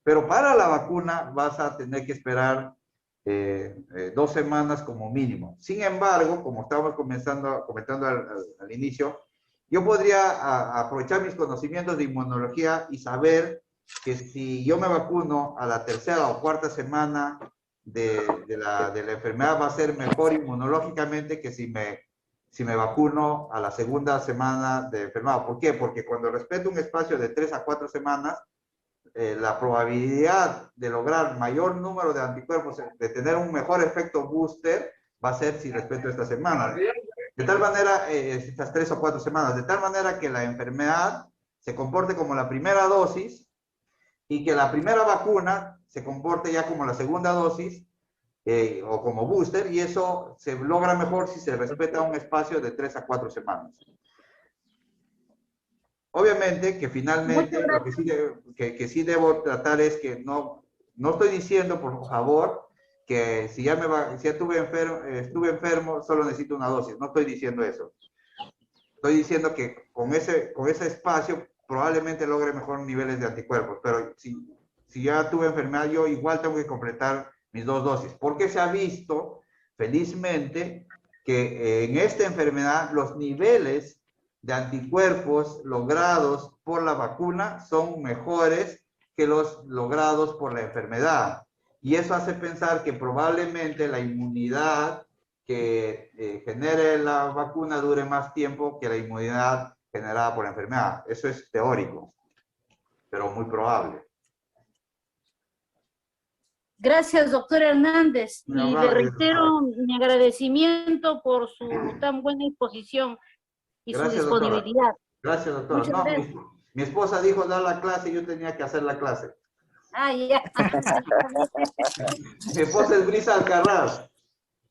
Pero para la vacuna vas a tener que esperar 2 semanas como mínimo. Sin embargo, como estábamos comentando al inicio, yo podría aprovechar mis conocimientos de inmunología y saber que si yo me vacuno a la 3ª o 4ª semana de la enfermedad va a ser mejor inmunológicamente que si me vacuno a la 2ª semana de enfermedad. ¿Por qué? Porque cuando respeto un espacio de 3 a 4 semanas, la probabilidad de lograr mayor número de anticuerpos, de tener un mejor efecto booster, va a ser si respeto esta semana. De tal manera, estas 3 o 4 semanas, de tal manera que la enfermedad se comporte como la primera dosis y que la primera vacuna se comporte ya como la segunda dosis o como booster, y eso se logra mejor si se respeta un espacio de 3 a 4 semanas. Obviamente que finalmente lo que sí debo tratar es que no estoy diciendo, por favor, que si ya estuve enfermo, solo necesito una dosis. No estoy diciendo eso. Estoy diciendo que con ese espacio probablemente logre mejores niveles de anticuerpos, pero si ya tuve enfermedad, yo igual tengo que completar mis 2 dosis, porque se ha visto, felizmente, que en esta enfermedad los niveles de anticuerpos logrados por la vacuna son mejores que los logrados por la enfermedad. Y eso hace pensar que probablemente la inmunidad que genere la vacuna dure más tiempo que la inmunidad generada por la enfermedad. Eso es teórico, pero muy probable. Gracias, doctor Hernández. No, y vale, le reitero mi agradecimiento por su tan buena exposición y su gracias, doctora. disponibilidad. Gracias, doctora. Muchas No, gracias. mi esposa dijo dar la clase y yo tenía que hacer la clase. Ah, ya. Mi esposa es Brisa Alcarraz.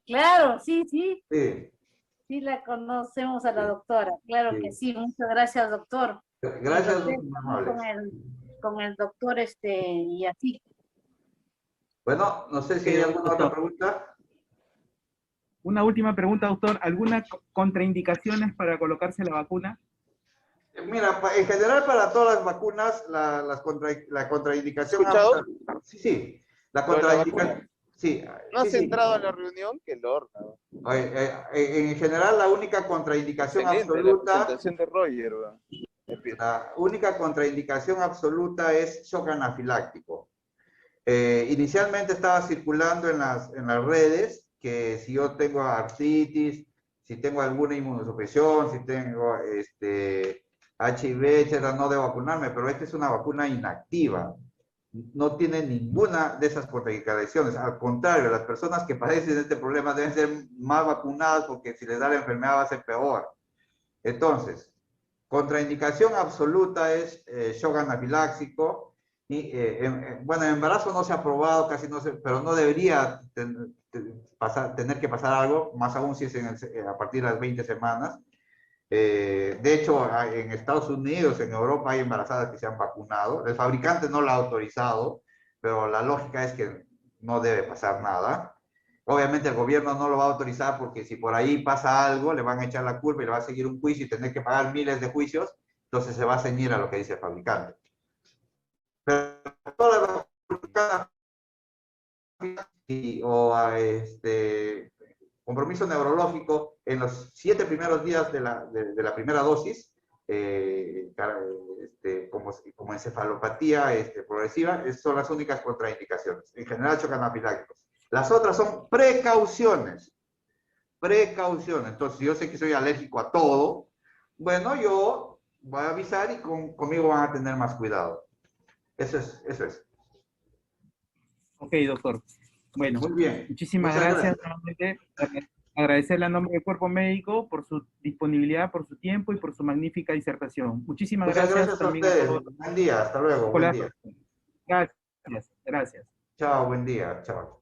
Claro, sí, sí. Sí. Sí la conocemos a la doctora. Claro Sí. que sí. Muchas gracias, doctor. Gracias, Muy amables. con el doctor y así. Bueno, no sé si hay alguna otra pregunta. Una última pregunta, doctor. ¿Alguna contraindicaciones para colocarse la vacuna? Mira, en general para todas las vacunas, la contraindicación... ¿Escuchado? Sí, sí. La Lo de la contraindicación... vacuna. Sí, ¿No has sí, sí. entrado a la reunión? Qué lorna. En general, la única contraindicación Excelente la absoluta... presentación de Roger. La única contraindicación absoluta es shock anafiláctico. Inicialmente estaba circulando en las redes que si yo tengo artritis, si tengo alguna inmunosupresión, si tengo HIV, etcétera, no debo vacunarme, pero esta es una vacuna inactiva. No tiene ninguna de esas contraindicaciones. Al contrario, las personas que padecen este problema deben ser más vacunadas porque si les da la enfermedad va a ser peor. Entonces, contraindicación absoluta es shock anafiláctico. Y, bueno, el embarazo no se ha probado, casi no se, pero no debería tener que pasar algo, más aún si es a partir de las 20 semanas. De hecho, en Estados Unidos, en Europa, hay embarazadas que se han vacunado. El fabricante no lo ha autorizado, pero la lógica es que no debe pasar nada. Obviamente el gobierno no lo va a autorizar porque si por ahí pasa algo, le van a echar la culpa y le va a seguir un juicio y tener que pagar miles de juicios, entonces se va a ceñir a lo que dice el fabricante. Pero todas las o a compromiso neurológico en los 7 primeros días de la primera dosis, como encefalopatía progresiva, son las únicas contraindicaciones. En general, chocan anafilácticos. Las otras son precauciones. Precauciones. Entonces, si yo sé que soy alérgico a todo, bueno, yo voy a avisar y conmigo van a tener más cuidado. Eso es. Ok, doctor. Bueno, muy bien. Muchísimas gracias. Nuevamente, agradecerle a nombre del cuerpo médico por su disponibilidad, por su tiempo y por su magnífica disertación. Muchísimas Muchas gracias también a ustedes. Buen día, hasta luego. Buen día. Gracias. Chao, buen día. Chao.